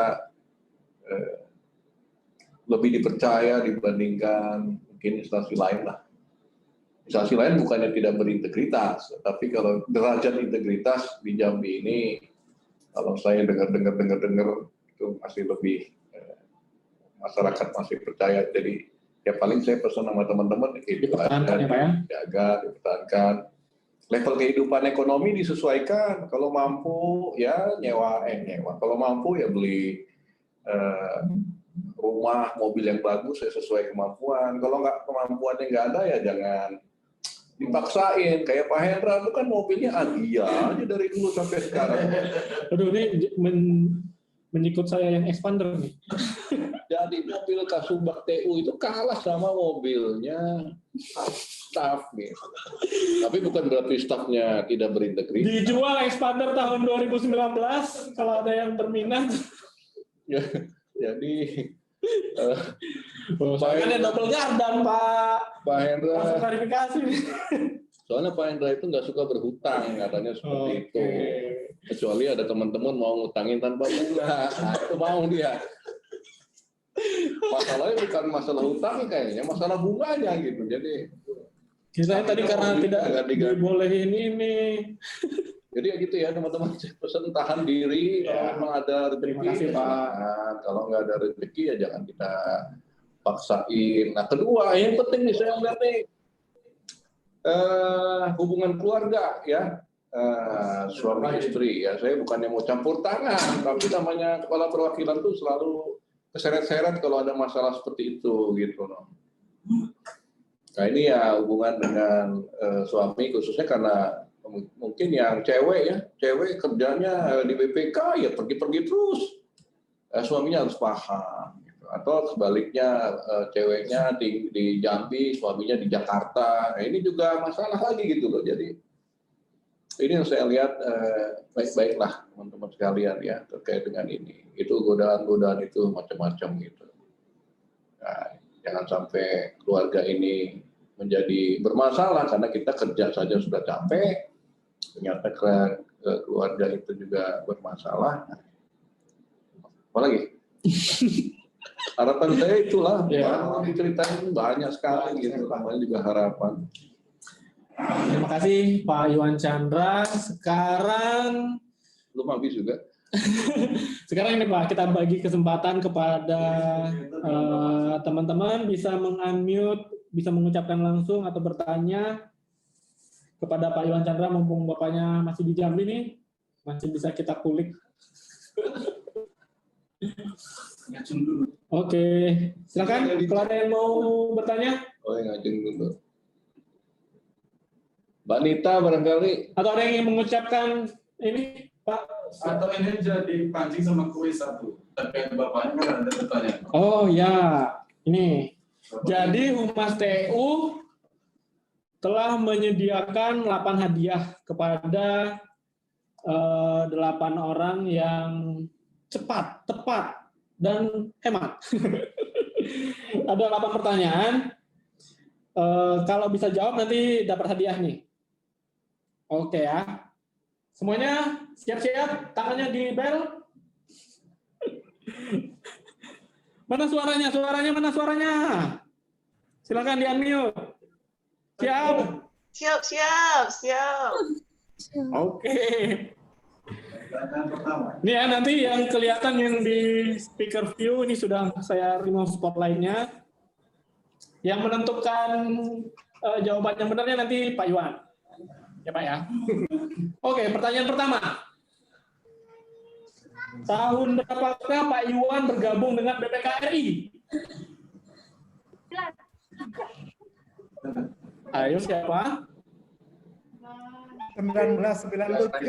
lebih dipercaya dibandingkan mungkin instansi lain lah. Instansi lain bukannya tidak berintegritas, tapi kalau derajat integritas di Jambi ini, kalau saya dengar itu masih lebih masyarakat masih percaya. Jadi ya paling saya pesan sama teman-teman itu Dipertahankan ya Pak ya? jaga, dipertahankan. Level kehidupan ekonomi disesuaikan. Kalau mampu ya nyewa. Kalau mampu ya beli rumah, mobil yang bagus ya sesuai kemampuan. Kalau nggak kemampuannya nggak ada ya jangan dipaksain. Kayak Pak Hendra itu kan mobilnya Agia aja dari dulu sampai sekarang. Aduh, ini menyikut saya yang expander nih. Jadi mobil Kasubag TU itu kalah sama mobilnya staff nih. Tapi bukan berarti staffnya tidak berintegritas. Dijual expander tahun 2019 kalau ada yang berminat. Jadi Soalnya double gardan Pak. Pak Hendra, Langsung klarifikasi. soalnya Pak Hendra itu nggak suka berhutang, katanya seperti itu. Kecuali ada teman-teman mau ngutangin tanpa bunga, nah, itu mau dia. Masalahnya bukan masalah hutang kayaknya, masalah bunganya gitu. Jadi Kita tadi karena tidak dibolehin ini. Jadi ya gitu ya teman-teman, pesan tahan diri. Kalau memang ada rezeki, Terima kasih, Pak. silahkan. Kalau nggak ada rezeki ya jangan kita paksain. Nah kedua, yang penting nih saya melihat nih hubungan keluarga ya, suami istri ya. Saya bukannya mau campur tangan, tapi namanya kepala perwakilan tuh selalu keseret-seret kalau ada masalah seperti itu gitu loh. Nah ini ya hubungan dengan suami khususnya karena mungkin yang cewek kerjanya di BPK ya pergi-pergi terus, suaminya harus paham gitu. Atau sebaliknya ceweknya di Jambi, suaminya di Jakarta, nah, ini juga masalah lagi gitu loh. Jadi ini yang saya lihat baik-baiklah teman-teman sekalian ya terkait dengan ini. Itu godaan-godaan itu macam-macam gitu. Nah, jangan sampai keluarga ini menjadi bermasalah karena kita kerja saja sudah capek. Ternyata keluarga itu juga bermasalah. Apalagi? Harapan saya itulah, ya. Diceritain banyak sekali gitu, namanya juga harapan. Terima kasih Pak Iwan Chandra. Sekarang Belum habis juga. Sekarang ini Pak, kita bagi kesempatan kepada teman-teman bisa meng-unmute, bisa mengucapkan langsung atau bertanya kepada Pak Iwan Chandra, mumpung Bapaknya masih di Jambi nih, masih bisa kita kulik. Oke, silakan kalau ada yang mau bertanya. Oh, yang ngajeng dulu. Mbak Nita barangkali. Atau ada yang ingin mengucapkan ini, Pak? Atau ini jadi pancing sama kuis satu. Tapi bapaknya kan ada pertanyaan. Oh ya, ini Jadi Humas TU telah menyediakan 8 hadiah kepada 8 orang yang cepat, tepat, dan hemat. Ada 8 pertanyaan. Kalau bisa jawab nanti dapat hadiah nih. Oke ya. Semuanya siap-siap, tangannya di bel. Mana suaranya? Suaranya mana suaranya? Silakan di-unmute. Siap. Siap. Oke. Ini ya nanti yang kelihatan yang di speaker view ini sudah saya remove spotlight-nya. Yang menentukan jawaban yang benarnya nanti Pak Iwan. Ya Pak ya. Oke, pertanyaan pertama. Tahun berapakah Pak Iwan bergabung dengan BPKRI? Ayo siapa? 1997.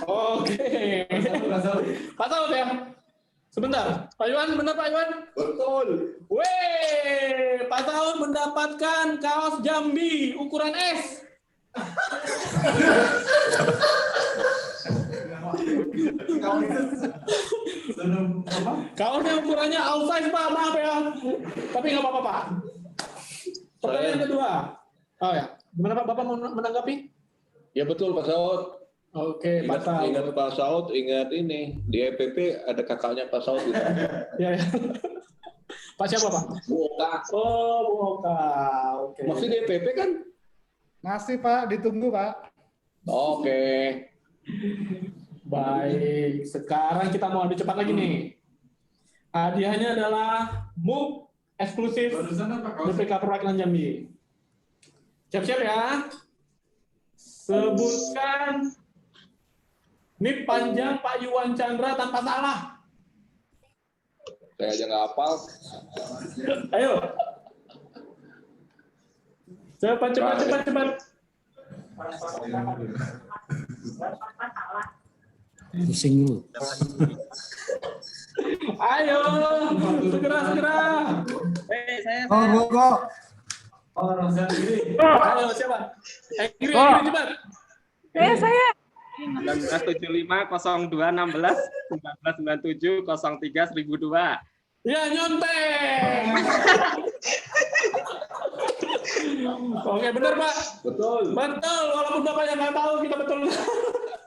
Oke. Pak Saud ya? Sebentar. Pak Iwan, benar Pak Iwan? Betul. Weh, Pak Saud mendapatkan kaos Jambi ukuran S. Kaosnya ukurannya all size Pak, maaf ya. Tapi nggak apa-apa Pak. Pertanyaan kedua. Oh ya, gimana Pak? Bapak mau menanggapi? Ya betul Pak Saud. Oke, Pak Saud. Ingat Pak Saud, ingat ini di EPP ada kakaknya Pak Saud. Ya. Pak siapa Pak? Bu Oka. Oh, Bu Oka. Oke. Masih di EPP kan? Masih Pak, ditunggu Pak. Oke. Baik, sekarang kita mau lebih cepat lagi nih. Hadiahnya adalah MUP eksklusif BPK Perwakilan Jambi. Siap-siap ya. Sebutkan NIP panjang Pak Iwan Chandra tanpa salah. Saya aja nggak hafal. Ayo. Cepat. Pusing dulu. Ayo, segera. Ayo, siapa? Kiri cepat. Saya. 1975 02 16 1997 03 1002. Ya, nyontek. Oke, benar Pak. Betul. Betul, walaupun Bapaknya nggak tahu, kita betul.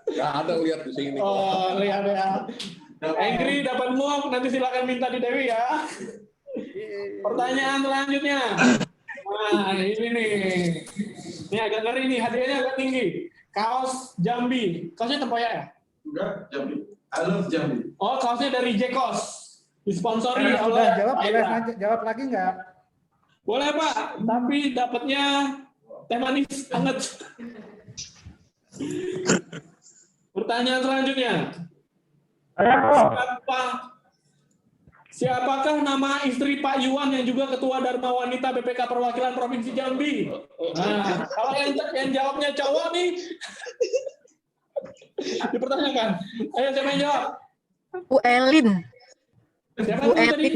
Nggak ada lihat di sini. Oh, lihat ya. Angry dapat muak, nanti silakan minta di Dewi ya. Pertanyaan selanjutnya. Nah, ini nih. Ini agak ngeri nih, hadiahnya agak tinggi. Kaos Jambi. Kaosnya Tempoyak ya? Enggak, Jambi. I love Jambi. Oh, kaosnya dari Jekos. Disponsori Sudah oleh jawab, Pak boleh Ida. jawab lagi nggak? Boleh Pak, tapi dapatnya teh manis hangat. Pertanyaan selanjutnya. Siapakah nama istri Pak Iwan yang juga Ketua Dharma Wanita BPK Perwakilan Provinsi Jambi? Nah, kalau yang jawabnya cowok nih, dipertanyakan. Ayo siapa yang jawab? Bu Elin. Siapa Bu itu tadi? Elin.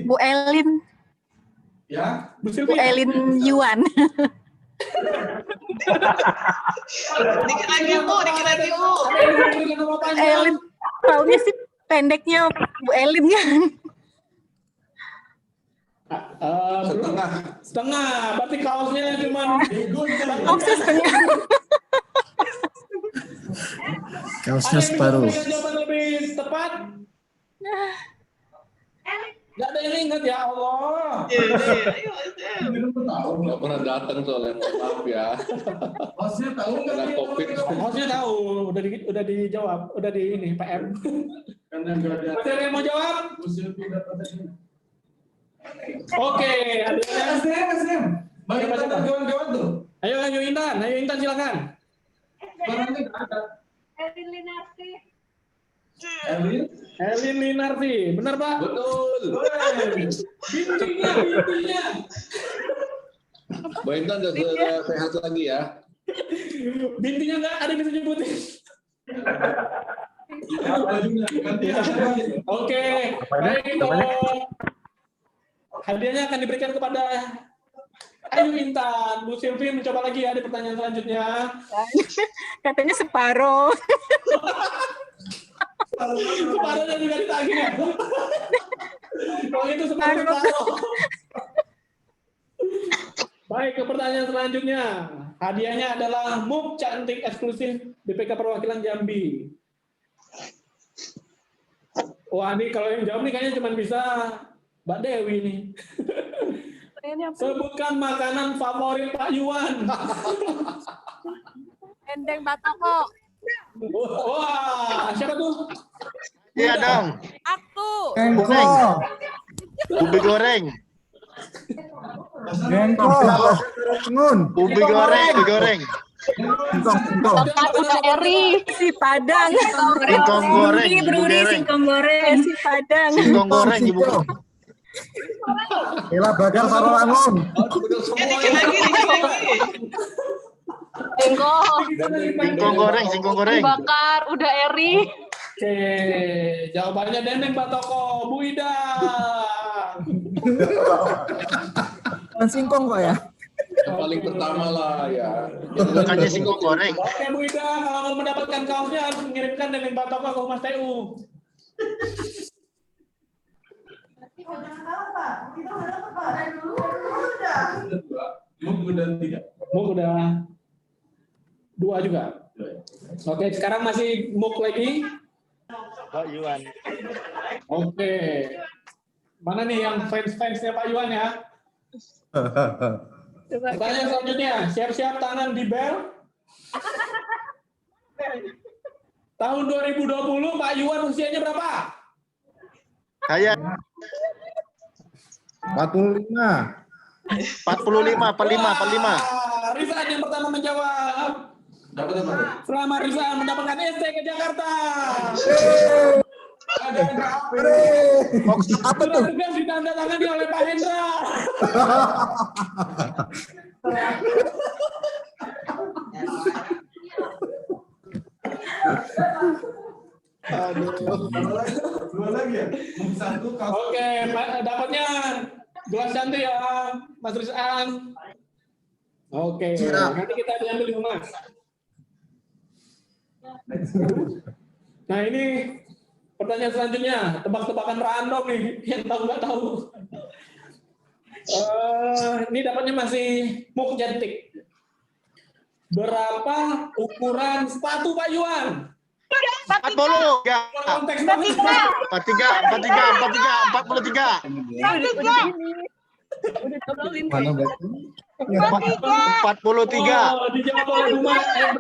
Bu Elin. Ya. Bu Bu Silvi. Elin Yuan. Dikit lagi Bu. Ada yang mau berikan nama panjang? Elin. Taunya sih pendeknya Bu Elin kan. Setengah. Berarti kaosnya cuma Kaosnya setengah. Kaosnya separuh. Ada yang bisa jawaban lebih tepat? Nggak ada yang ingat ya Allah. Nggak pernah datang soalnya, maaf ya. Bosnya tahu nggak? Dengan COVID. Harusnya tahu, udah dijawab, udah di ini PM. Karena nggak ada. Masih ada yang mau jawab? Bosnya tidak pada sini. Oke, hadiahnya. SDM. Bagi Coba, coba. kawan-kawan tuh. Ayo Intan silakan. Barangnya nggak ada. Elin. Elin Linarti, benar Pak? Betul. Bintinya. Mbak Intan sudah sehat lagi ya. Bintinya nggak ada yang bisa nyebutin. Bajunya ganti. Oke, baik. Hadiahnya akan diberikan kepada Ayu Intan. Bu Silvi mencoba lagi ya di pertanyaan selanjutnya. Katanya separuh. Separuhnya juga ditagih ya. Kalau itu separuh. Baik, ke pertanyaan selanjutnya. Hadiahnya adalah mug cantik eksklusif BPK Perwakilan Jambi. Wah, ini kalau yang jawab nih kayaknya cuma bisa Mbak Dewi nih. Sebutkan makanan favorit Pak Yuan. Dendeng batoko. Wah, siapa tuh? Iya dong. Aku. Engko. Ubi goreng. Engko. Ngun. Ubi goreng. Ubi goreng. Udah Eri. Si Padang. Singkong goreng. Ibu Bruri goreng. singkong goreng. Si Padang. Singkong goreng. Ibu. Ela bakar karo langon. Dikit lagi. Singkong goreng. Singkong goreng. Bakar. Udah Eri. Oke, jawabannya dendeng batoko, Bu Ida. Singkong kok ya. Yang paling pertama lah ya. Makanya singkong goreng. Oke, Bu Ida, kalau mau mendapatkan kaosnya harus mengirimkan dendeng batoko ke Humas TU. Mug udah 3. Mug udah 2 juga. Oke, sekarang masih mug lagi. Pak Yuan. Oke. Mana nih yang fans-fansnya Pak Yuan ya? Pertanyaan selanjutnya, siap-siap tangan di bel. Tahun 2020 Pak Yuan usianya berapa? Saya 45. 45. Rizal yang pertama menjawab. Dapat apa? Selamat Rizal mendapatkan ST ke Jakarta. Ada yang berapa? Apa tuh? Surat tugas ditandatangani oleh Pak Hendra. Dua lagi ya? Mug 1 kaos. Oke, dapatnya gelas cantik ya, Mas Rizal. Oke, nanti kita diambil di rumah. Nah ini pertanyaan selanjutnya, tebak-tebakan random nih, yang tahu nggak tahu. Ini dapatnya masih mug cantik. Berapa ukuran sepatu Pak Yuan? 40. Konteks 43. Mana berarti? 43. Oh, dijawab oleh Buma.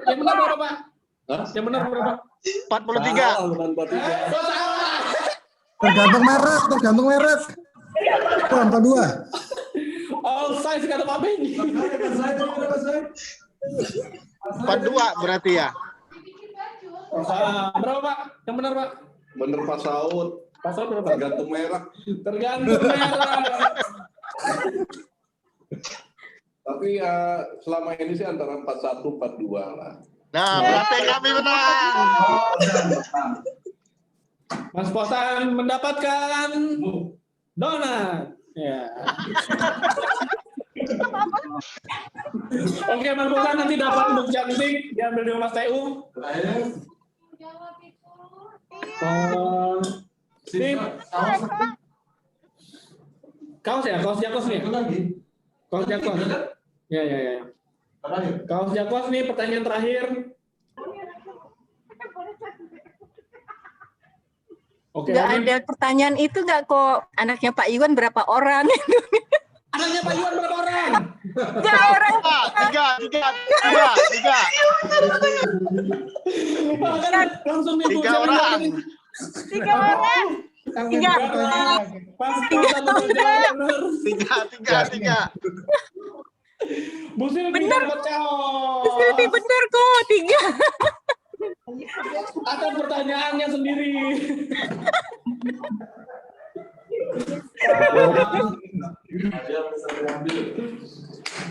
Yang benar berapa Pak? Yang benar berapa? 43. Bukan 43. Oh, salah. Tergantung merek. Contoh 2. All size kata Pak Benny. Berapa saya? 42 berarti ya. Berapa Pak? Yang benar Pak? Bener Pak Saud. Pasal berapa? Tergantung merek. Tergantung merek. Tapi selama ini sih antara 41, 42 lah. Nah, berarti kami menang. Mas Posan mendapatkan donat. Ya. Oke, Mas Posan nanti dapat mug cantik diambil di Humas TU. Ini kaos ya, kaos jakos nih. Itu lagi. Kaos jakos. Ya. Terakhir. Kaos jakos nih pertanyaan terakhir. Oke. Nggak ada pertanyaan itu nggak kok. Anaknya Pak Iwan berapa orang? Anaknya Pak Yuan berapa orang? Nggak orang. Tiga. Langsung nih Bu. 3 orang. 3 orang. 3 orang. Pas jawab benar. 3. Bu Silvi Bener. dapat kaos. Silvi bener kok 3. Akan pertanyaannya sendiri.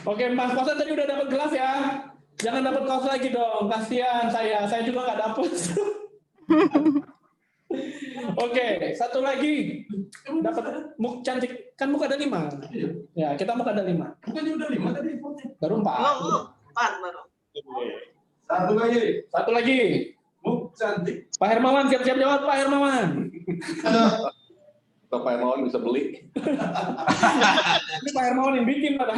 Oke, Mas Posan tadi udah dapat gelas ya. Jangan dapat kaos lagi dong. Kasihan saya juga nggak dapat. Oke, satu lagi. Dapat muk cantik. Kan muka ada 5. Ya, kita muka ada 5. Bukannya udah 5 tadi? Baru 4. Satu lagi. Satu lagi. Muk cantik. Pak Hermawan, siap-siap jawab Pak Hermawan. Pak Hermawan bisa beli. Ini Pak Hermawan yang bikin, Pak.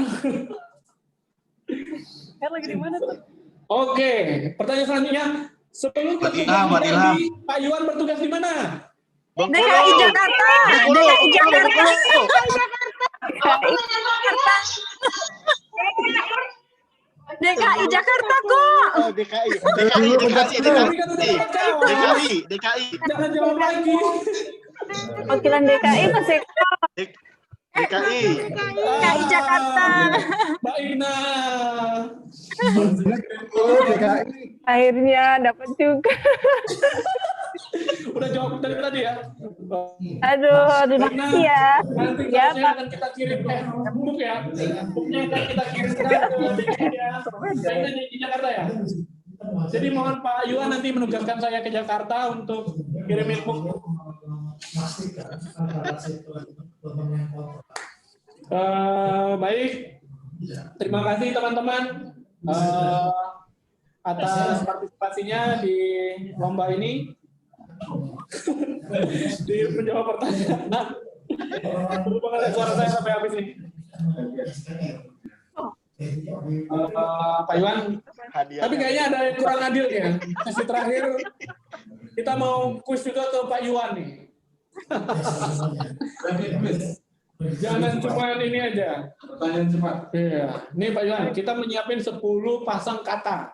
Kan lagi di mana tuh? Oke, pertanyaan selanjutnya. Sebelum Mbak bertugas Ilham, di Mbak Jambi, Pak Yuan bertugas di mana? DKI Jakarta. DKI Jakarta. DKI Jakarta kok. Oh, DKI. DKI. Jangan jawab lagi. Wakilan DKI masih DKI. DKI Jakarta. Mbak Ina. DKI. Akhirnya dapat juga. Udah jawab dari tadi ya. Aduh, terima kasih ya. Nanti Ya, kasusnya Pak. akan kita kirim buk ya. Buknya akan kita kirimkan ke DKI ya. Saya di Jakarta ya. Jadi mohon Pak Yuan nanti menugaskan saya ke Jakarta untuk kirimin buk. Baik. Terima kasih teman-teman atas partisipasinya di lomba ini. Di menjawab pertanyaan. Berhubung ada suara saya sampai habis ini. Pak Iwan, tapi kayaknya ada yang kurang adil ya. Sesi terakhir kita mau kuis juga ke Pak Iwan nih. Jangan cuma ini aja. Pertanyaan cepat. Iya. Nih Pak Iwan, kita menyiapin 10 pasang kata.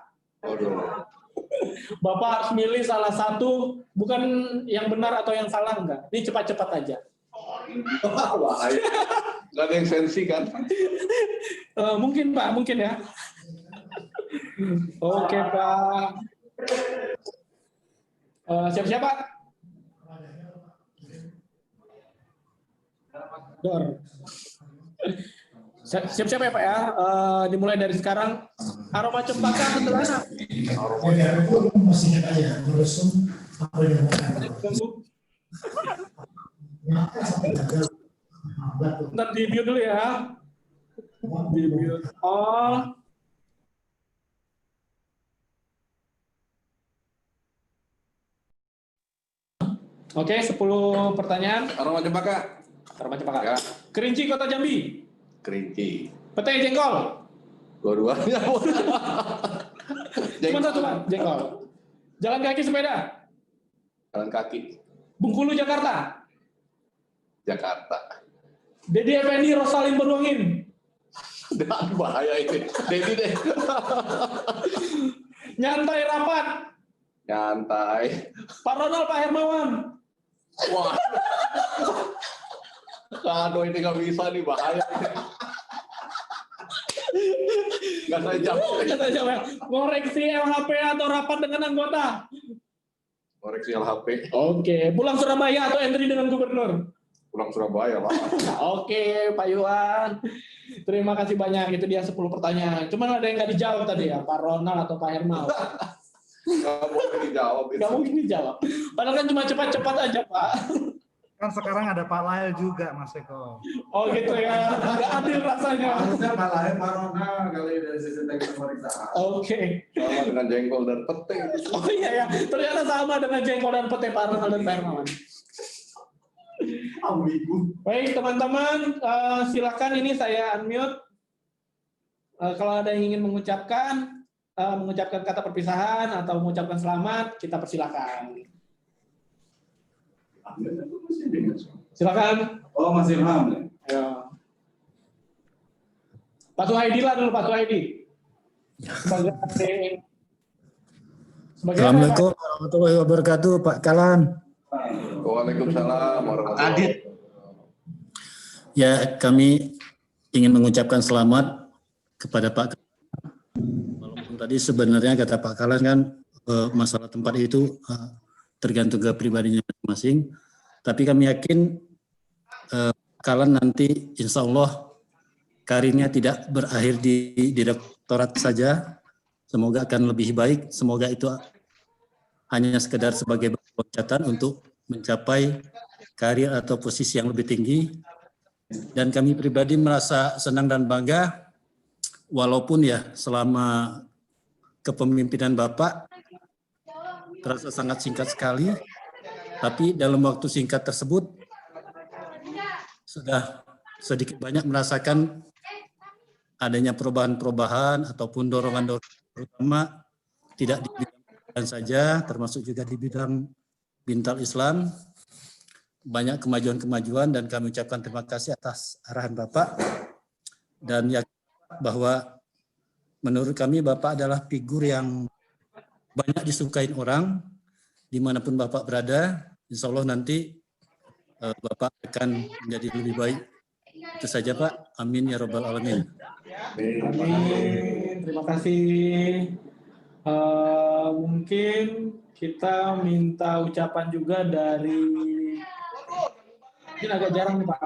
Bapak harus milih salah satu, bukan yang benar atau yang salah, enggak. Ini cepat-cepat aja. Bahaya. Nggak ada yang sensi kan? Mungkin Pak, mungkin ya. Oke Pak. Siap-siap Pak. Dor. Siap-siap ya Pak ya. Dimulai dari sekarang. Aroma cempaka setelah Ntar di mute dulu ya. Di mute. Oh. Oke, 10 pertanyaan. Aroma cempaka. Aroma cempaka. Ya. Kerinci Kota Jambi. Kerinci. Petai jengkol. Dua-duanya. Cuma satu Pak, jengkol. Jalan kaki sepeda. Jalan kaki. Bengkulu Jakarta. Jakarta. Dedi Effendi Rosalin Berwangin. Dan bahaya ini. Dedi deh. Nyantai rapat. Nyantai. Pak Ronald, Pak Hermawan. Wah. Aduh ini nggak bisa nih, bahaya. Nggak saya jawab. Nggak saya jawab. Koreksi LHP atau rapat dengan anggota. Koreksi LHP. Oke. Pulang Surabaya atau entry dengan gubernur. Pulang Surabaya, Pak. Oke, Pak Yuan. Terima kasih banyak. Itu dia 10 pertanyaan. Cuman ada yang nggak dijawab tadi ya, Pak Ronald atau Pak Hermawan. Nggak mungkin dijawab. Nggak mungkin dijawab. Padahal kan cuma cepat-cepat aja, Pak. Kan sekarang ada Pak Lail juga, Mas Eko. Oh gitu ya. Nggak adil rasanya. Harusnya Pak Lain, Pak Ronald kali dari sisi teknis pemeriksaan. Oke. Sama dengan jengkol dan pete. Oh iya ya. Ternyata sama dengan jengkol dan pete Pak Ronald dan Pak Hermawan. Baik teman-teman, silakan ini saya unmute. Kalau ada yang ingin mengucapkan kata perpisahan atau mengucapkan selamat, kita persilakan. Silakan. Oh, masih Ilham. Ayo. Pak Suhaidi lah dulu, Pak Suhaidi. Assalamualaikum warahmatullahi wabarakatuh, Pak Kalan. Waalaikumsalam warahmatullahi wabarakatuh. Ya, kami ingin mengucapkan selamat kepada Pak Kalan. Walaupun tadi sebenarnya kata Pak Kalan kan masalah tempat itu tergantung ke pribadinya masing-masing. Tapi kami yakin Kalan nanti insya Allah karirnya tidak berakhir di direktorat saja. Semoga akan lebih baik. Semoga itu hanya sekedar sebagai loncatan untuk mencapai karir atau posisi yang lebih tinggi. Dan kami pribadi merasa senang dan bangga, walaupun ya selama kepemimpinan Bapak terasa sangat singkat sekali, tapi dalam waktu singkat tersebut sudah sedikit banyak merasakan adanya perubahan-perubahan ataupun dorongan-dorongan, terutama tidak di bidang pendidikan saja, termasuk juga di bidang Bintal Islam. Banyak kemajuan-kemajuan dan kami ucapkan terima kasih atas arahan Bapak, dan yakin bahwa menurut kami Bapak adalah figur yang banyak disukai orang dimanapun Bapak berada. Insya Allah nanti Bapak akan menjadi lebih baik. Itu saja Pak. Amin ya Rabbal Alamin. Amin. Terima kasih. Mungkin kita minta ucapan juga dari, mungkin agak jarang nih Pak.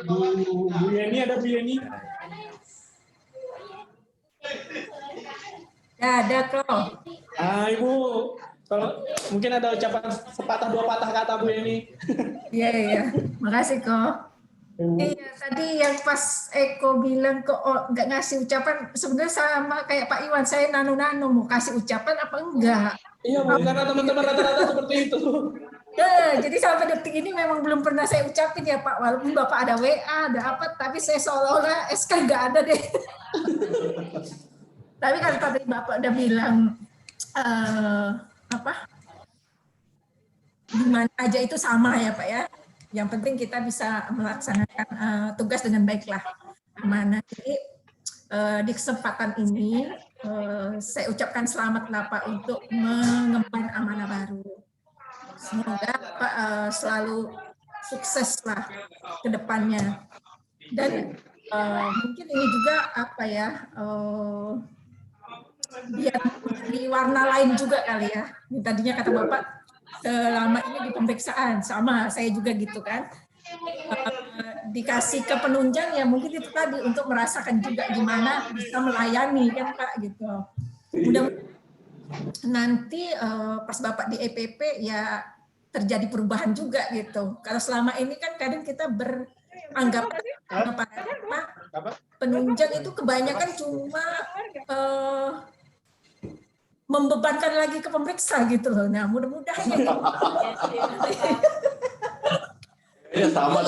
Bu Yeni, ada Bu Yeni? Ya, ada kok. Ibu, kalau mungkin ada ucapan sepatah dua patah kata Bu Yeni. Iya. Makasih kok. Iya, tadi yang pas Eko bilang kok nggak ngasih ucapan, sebenarnya sama kayak Pak Iwan, saya nano-nano mau kasih ucapan apa enggak. Iya Bu, karena teman-teman rata-rata seperti itu. Jadi sampai detik ini memang belum pernah saya ucapin ya Pak, walaupun Bapak ada WA, ada apa, tapi saya seolah-olah SK nggak ada deh. Tapi kan tadi Bapak udah bilang di mana aja itu sama ya Pak ya. Yang penting kita bisa melaksanakan tugas dengan baiklah. Mana jadi di kesempatan ini saya ucapkan selamat lah Pak untuk mengemban amanah baru. Semoga Pak selalu sukses lah ke depannya. Dan mungkin ini juga biar di warna lain juga kali ya. Tadinya kata Bapak selama ini di pemeriksaan, sama saya juga gitu kan. Dikasih ke penunjang ya mungkin itu tadi untuk merasakan juga gimana bisa melayani kan Pak gitu. Mudah-mudahan nanti pas Bapak di EPP ya terjadi perubahan juga gitu. Kalau selama ini kan kadang kita beranggapan penunjang itu kebanyakan cuma membebankan lagi ke pemeriksa gitu loh. Nah, mudah-mudahan ya. Ya sama.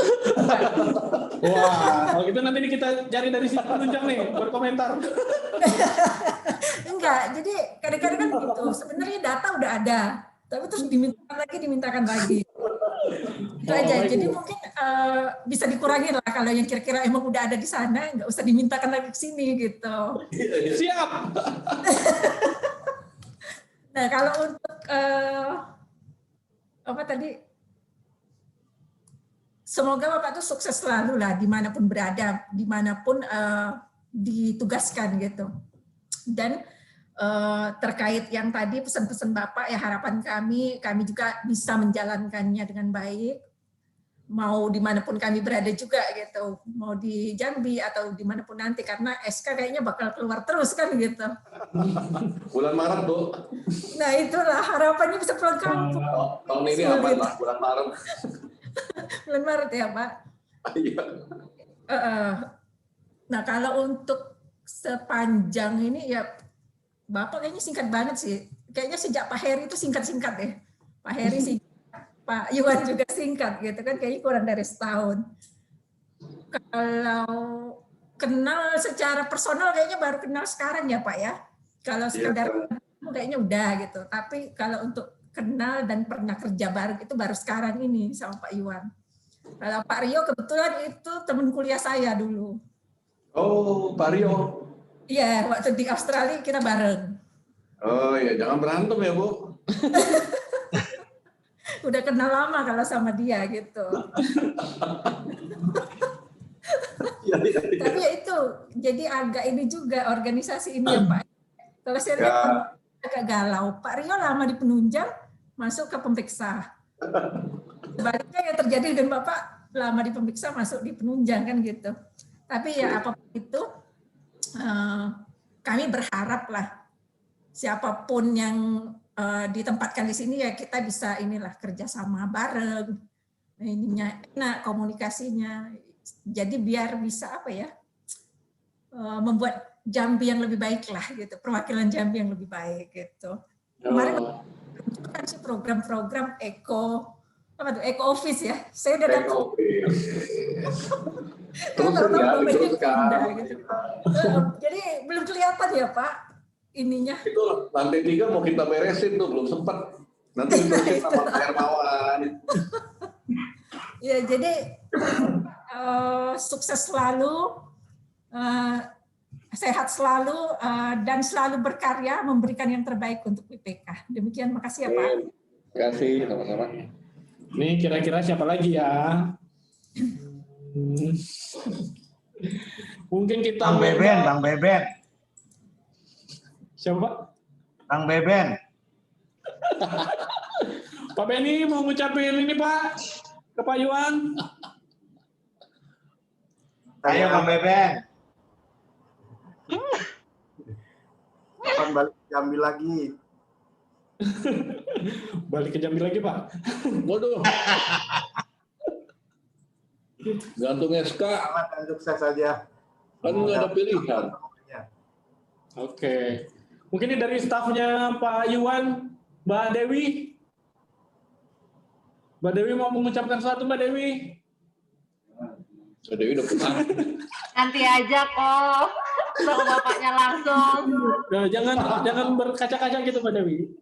Wah, kalau gitu nanti kita cari dari sisi penunjang nih, berkomentar. Enggak, jadi kadang-kadang kan gitu. Sebenarnya data udah ada, tapi terus dimintakan lagi. Itu aja. Jadi mungkin bisa dikurangi lah kalau yang kira-kira emang udah ada di sana, nggak usah dimintakan lagi ke sini gitu. Siap. Nah, kalau untuk semoga Bapak tuh sukses selalu lah dimanapun berada, dimanapun ditugaskan gitu. Dan terkait yang tadi pesan-pesan Bapak ya, harapan kami juga bisa menjalankannya dengan baik. Mau dimanapun kami berada juga gitu, mau di Jambi atau dimanapun nanti, karena SK kayaknya bakal keluar terus kan gitu. Bulan Maret Bu. Nah itulah harapannya bisa pulang kampung. Tahun ini aman lah, bulan Maret. Bulan Maret ya Pak. Iya. Nah kalau untuk sepanjang ini ya Bapak kayaknya singkat banget sih. Kayaknya sejak Pak Heri itu singkat-singkat deh. Pak Heri sih. Pak Iwan juga singkat gitu kan, kayaknya kurang dari setahun. Kalau kenal secara personal kayaknya baru kenal sekarang ya Pak ya. Kalau sekedar kayaknya udah gitu. Tapi kalau untuk kenal dan pernah kerja bareng itu baru sekarang ini sama Pak Iwan. Kalau Pak Rio kebetulan itu teman kuliah saya dulu. Oh, Pak Rio. Iya, waktu di Australia kita bareng. Oh ya, jangan berantem ya Bu. Udah kenal lama kalau sama dia gitu. Tapi ya itu, jadi agak ini juga organisasi ini ya Pak. Kalau saya lihat agak galau. Pak Rio lama di penunjang, masuk ke pemeriksa. Sebaliknya yang terjadi dengan Bapak lama di pemeriksa, masuk di penunjang kan gitu. Tapi ya apapun itu, kami berharap lah siapapun yang ditempatkan di sini ya kita bisa inilah kerjasama bareng, ininya enak komunikasinya. Jadi biar bisa apa ya, membuat Jambi yang lebih baik lah gitu, perwakilan Jambi yang lebih baik gitu. Kemarin kan sih program-program eco office ya, saya udah dapat. Terus Gitu. Jadi belum kelihatan ya Pak ininya. Itu lantai 3 mau kita beresin tuh, belum sempat. Nanti diterusin sama Pak Hermawan. Ya jadi sukses selalu, sehat selalu, dan selalu berkarya memberikan yang terbaik untuk PPK. Demikian, makasih ya Pak. Terima kasih, sama-sama. Ini kira-kira siapa lagi ya? Mungkin kita Bang Beben. Siapa? Bang Beben. Pak Beni mau ngucapin ini Pak ke Pak Yuan. Ayo Bang Beben. Kapan balik ke Jambi lagi? Balik ke Jambi lagi Pak. Waduh. Gantung SK. Selamat dan sukses saja. Kan nggak ada pilihan. Oke. Mungkin ini dari stafnya Pak Yuan, Mbak Dewi. Mbak Dewi mau mengucapkan sesuatu Mbak Dewi. Mbak Dewi udah pulang. Nanti aja kok. Sama bapaknya langsung. Nah, jangan berkaca-kaca gitu Mbak Dewi.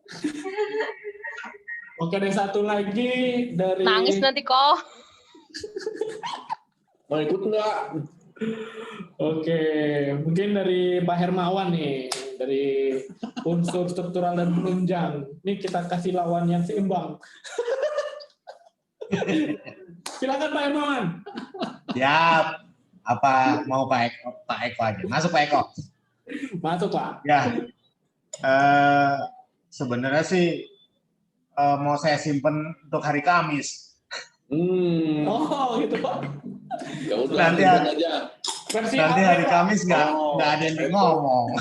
Oke, ada satu lagi dari. Nangis nanti kok. Mau ikut nggak? Oke, mungkin dari Pak Hermawan nih, dari unsur struktural dan penunjang. Ini kita kasih lawan yang seimbang. Silakan Pak Hermawan. Siap. Apa mau Pak Eko aja? Masuk Pak Eko. Masuk Pak. Ya. Sebenarnya sih mau saya simpen untuk hari Kamis. Oh gitu Pak. Ya udah, Nanti aja. Nanti hari Kamis nggak ada yang ngomong.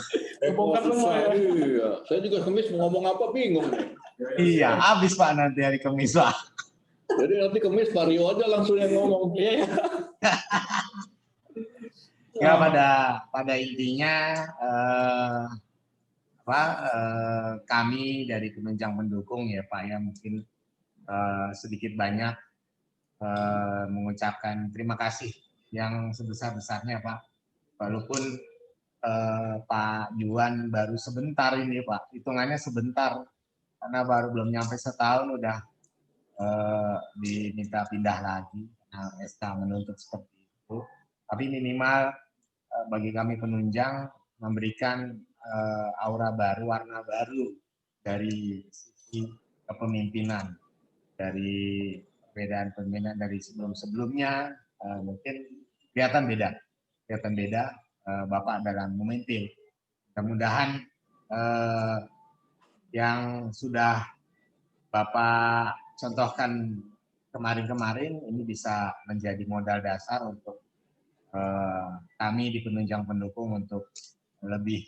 Bongkar semua ya. Iya. Saya juga Kamis mau ngomong apa bingung. Iya, habis Pak nanti hari Kamis Pak. Jadi nanti Kamis Pak Rio aja langsung yang ngomong. Iya. Ya pada intinya kami dari penunjang pendukung ya Pak ya mungkin sedikit banyak mengucapkan terima kasih yang sebesar-besarnya Pak. Walaupun Pak Yuan baru sebentar ini Pak, hitungannya sebentar karena baru belum nyampe setahun udah diminta pindah lagi. Nah, SK menuntut seperti itu. Tapi minimal bagi kami penunjang memberikan aura baru, warna baru dari sisi kepemimpinan, dari perbedaan pemimpinan dari sebelum-sebelumnya mungkin kelihatan beda Bapak dalam memimpin. Mudah-mudahan yang sudah Bapak contohkan kemarin-kemarin ini bisa menjadi modal dasar untuk kami di penunjang pendukung untuk lebih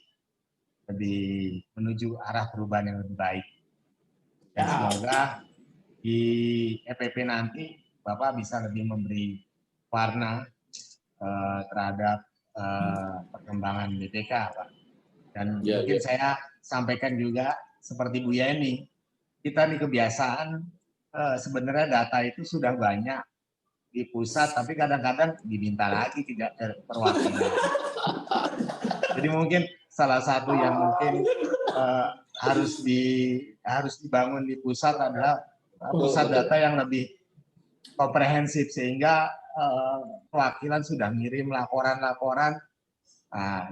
menuju arah perubahan yang lebih baik. Dan semoga di EPP nanti Bapak bisa lebih memberi warna terhadap perkembangan BPK, Pak. Dan mungkin saya sampaikan juga seperti Bu Yeni, kita nih kebiasaan sebenarnya data itu sudah banyak di pusat, tapi kadang-kadang diminta lagi tidak terperwakilan. Jadi mungkin salah satu yang mungkin harus dibangun di pusat adalah pusat data yang lebih komprehensif sehingga perwakilan sudah ngirim laporan-laporan,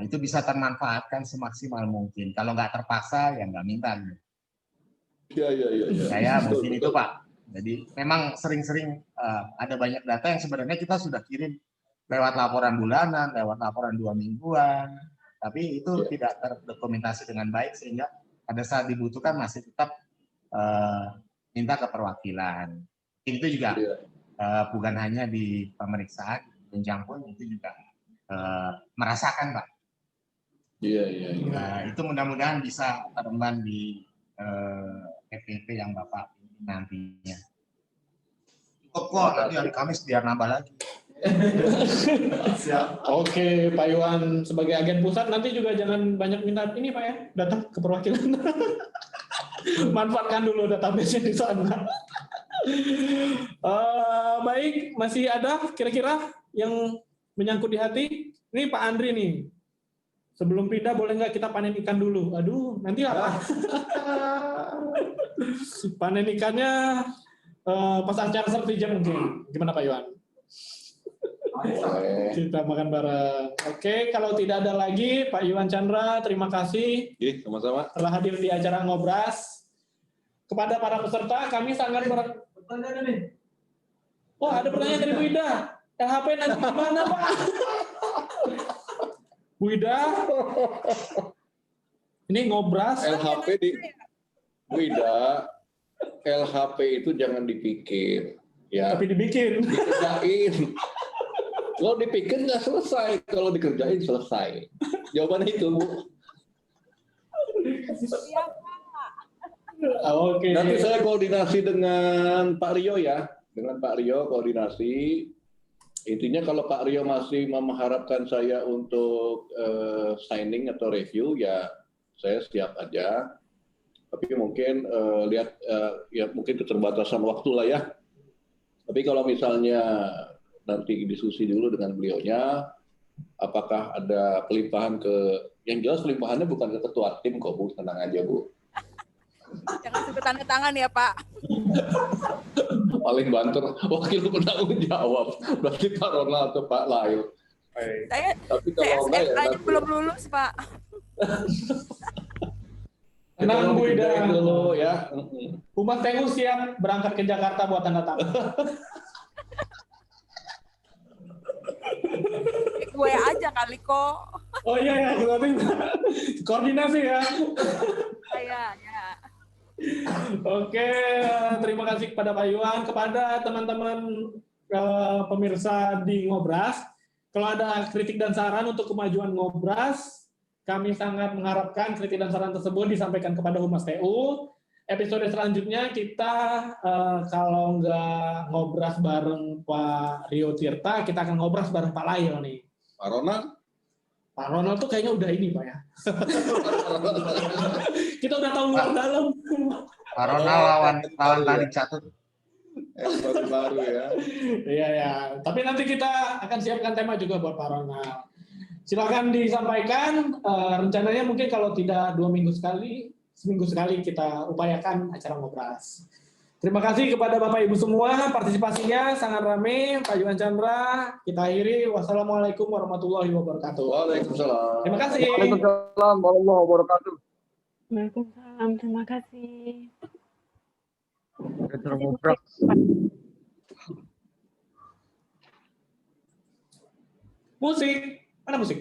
itu bisa termanfaatkan semaksimal mungkin. Kalau nggak terpaksa ya nggak minta. Iya. Saya mungkin itu Pak. Jadi memang sering-sering ada banyak data yang sebenarnya kita sudah kirim lewat laporan bulanan, lewat laporan 2 mingguan, tapi itu tidak terdokumentasi dengan baik sehingga pada saat dibutuhkan masih tetap minta ke perwakilan. Itu juga bukan hanya di pemeriksaan, penunjang pun itu juga merasakan Pak. Iya. Itu mudah-mudahan bisa teremban di EPP yang Bapak pimpin nantinya. Cukup kok, nanti hari Kamis biar nambah lagi. Siap. Oke, Pak Iwan sebagai agen pusat nanti juga jangan banyak minta ini Pak ya, datang ke perwakilan. Manfaatkan dulu database di sana. Baik, masih ada kira-kira yang menyangkut di hati? Ini Pak Andri nih. Sebelum pindah boleh nggak kita panen ikan dulu? Aduh, nanti apa? Panen ikannya pas acara sertija mungkin. Gimana Pak Iwan? Kita makan bareng. Oke, kalau tidak ada lagi, Pak Iwan Chandra, terima kasih. Sama-sama. Telah hadir di acara Ngobras. Kepada para peserta, kami sangat Pertanyaan nih. Oh, ada pertanyaan dari Bu Ida. LHP nanti gimana, Pak? Bu Ida, ini Ngobras. LHP di Wida, LHP itu jangan dipikir, ya. Tapi dibikin. Dikerjain. Kalau dipikir nggak selesai, kalau dikerjain selesai. Jawabannya itu, Bu. Oke. Nanti saya koordinasi dengan Pak Rio ya, dengan Pak Rio koordinasi. Intinya kalau Pak Rio masih mengharapkan saya untuk signing atau review, ya saya siap aja. Tapi mungkin lihat ya mungkin keterbatasan waktu lah ya. Tapi kalau misalnya nanti diskusi dulu dengan beliaunya, apakah ada pelimpahan yang jelas pelimpahannya bukan ke ketua tim kok Bu, tenang aja Bu. Jangan sebut tanda tangan ya Pak. Paling banter wakil penanggung jawab, berarti Pak Ronald atau Pak Lail. Tapi kalau enggak ya SMK-nya belum lulus Pak. Tenang Bu Ida. Dulu ya. Umat Tengu siap berangkat ke Jakarta buat tanda tangan. Gue aja kali kok. Oh iya ya, berarti koordinasi ya. Ya. Oke, terima kasih kepada Pak Iwan, kepada teman-teman pemirsa di Ngobras. Kalau ada kritik dan saran untuk kemajuan Ngobras, kami sangat mengharapkan kritik dan saran tersebut disampaikan kepada Humas TU. Episode selanjutnya kita kalau nggak ngobras bareng Pak Rio Tirta, kita akan ngobras bareng Pak Lail nih. Pak Ronald? Pak Ronald tuh kayaknya udah ini Pak ya. Kita udah tahu luar dalam. Pak Ronald lawan tadi catut. Baru-baru ya. Iya ya. Tapi nanti kita akan siapkan tema juga buat Pak Ronald. Silakan disampaikan. Rencananya mungkin kalau tidak 2 minggu sekali, seminggu sekali kita upayakan acara ngobras. Terima kasih kepada Bapak Ibu semua, partisipasinya sangat ramai. Pak Iwan Chandra, kita akhiri. Wassalamualaikum warahmatullahi wabarakatuh. Waalaikumsalam. Terima kasih. Waalaikumsalam warahmatullahi wabarakatuh. Waalaikumsalam, terima kasih. Musik, mana musik?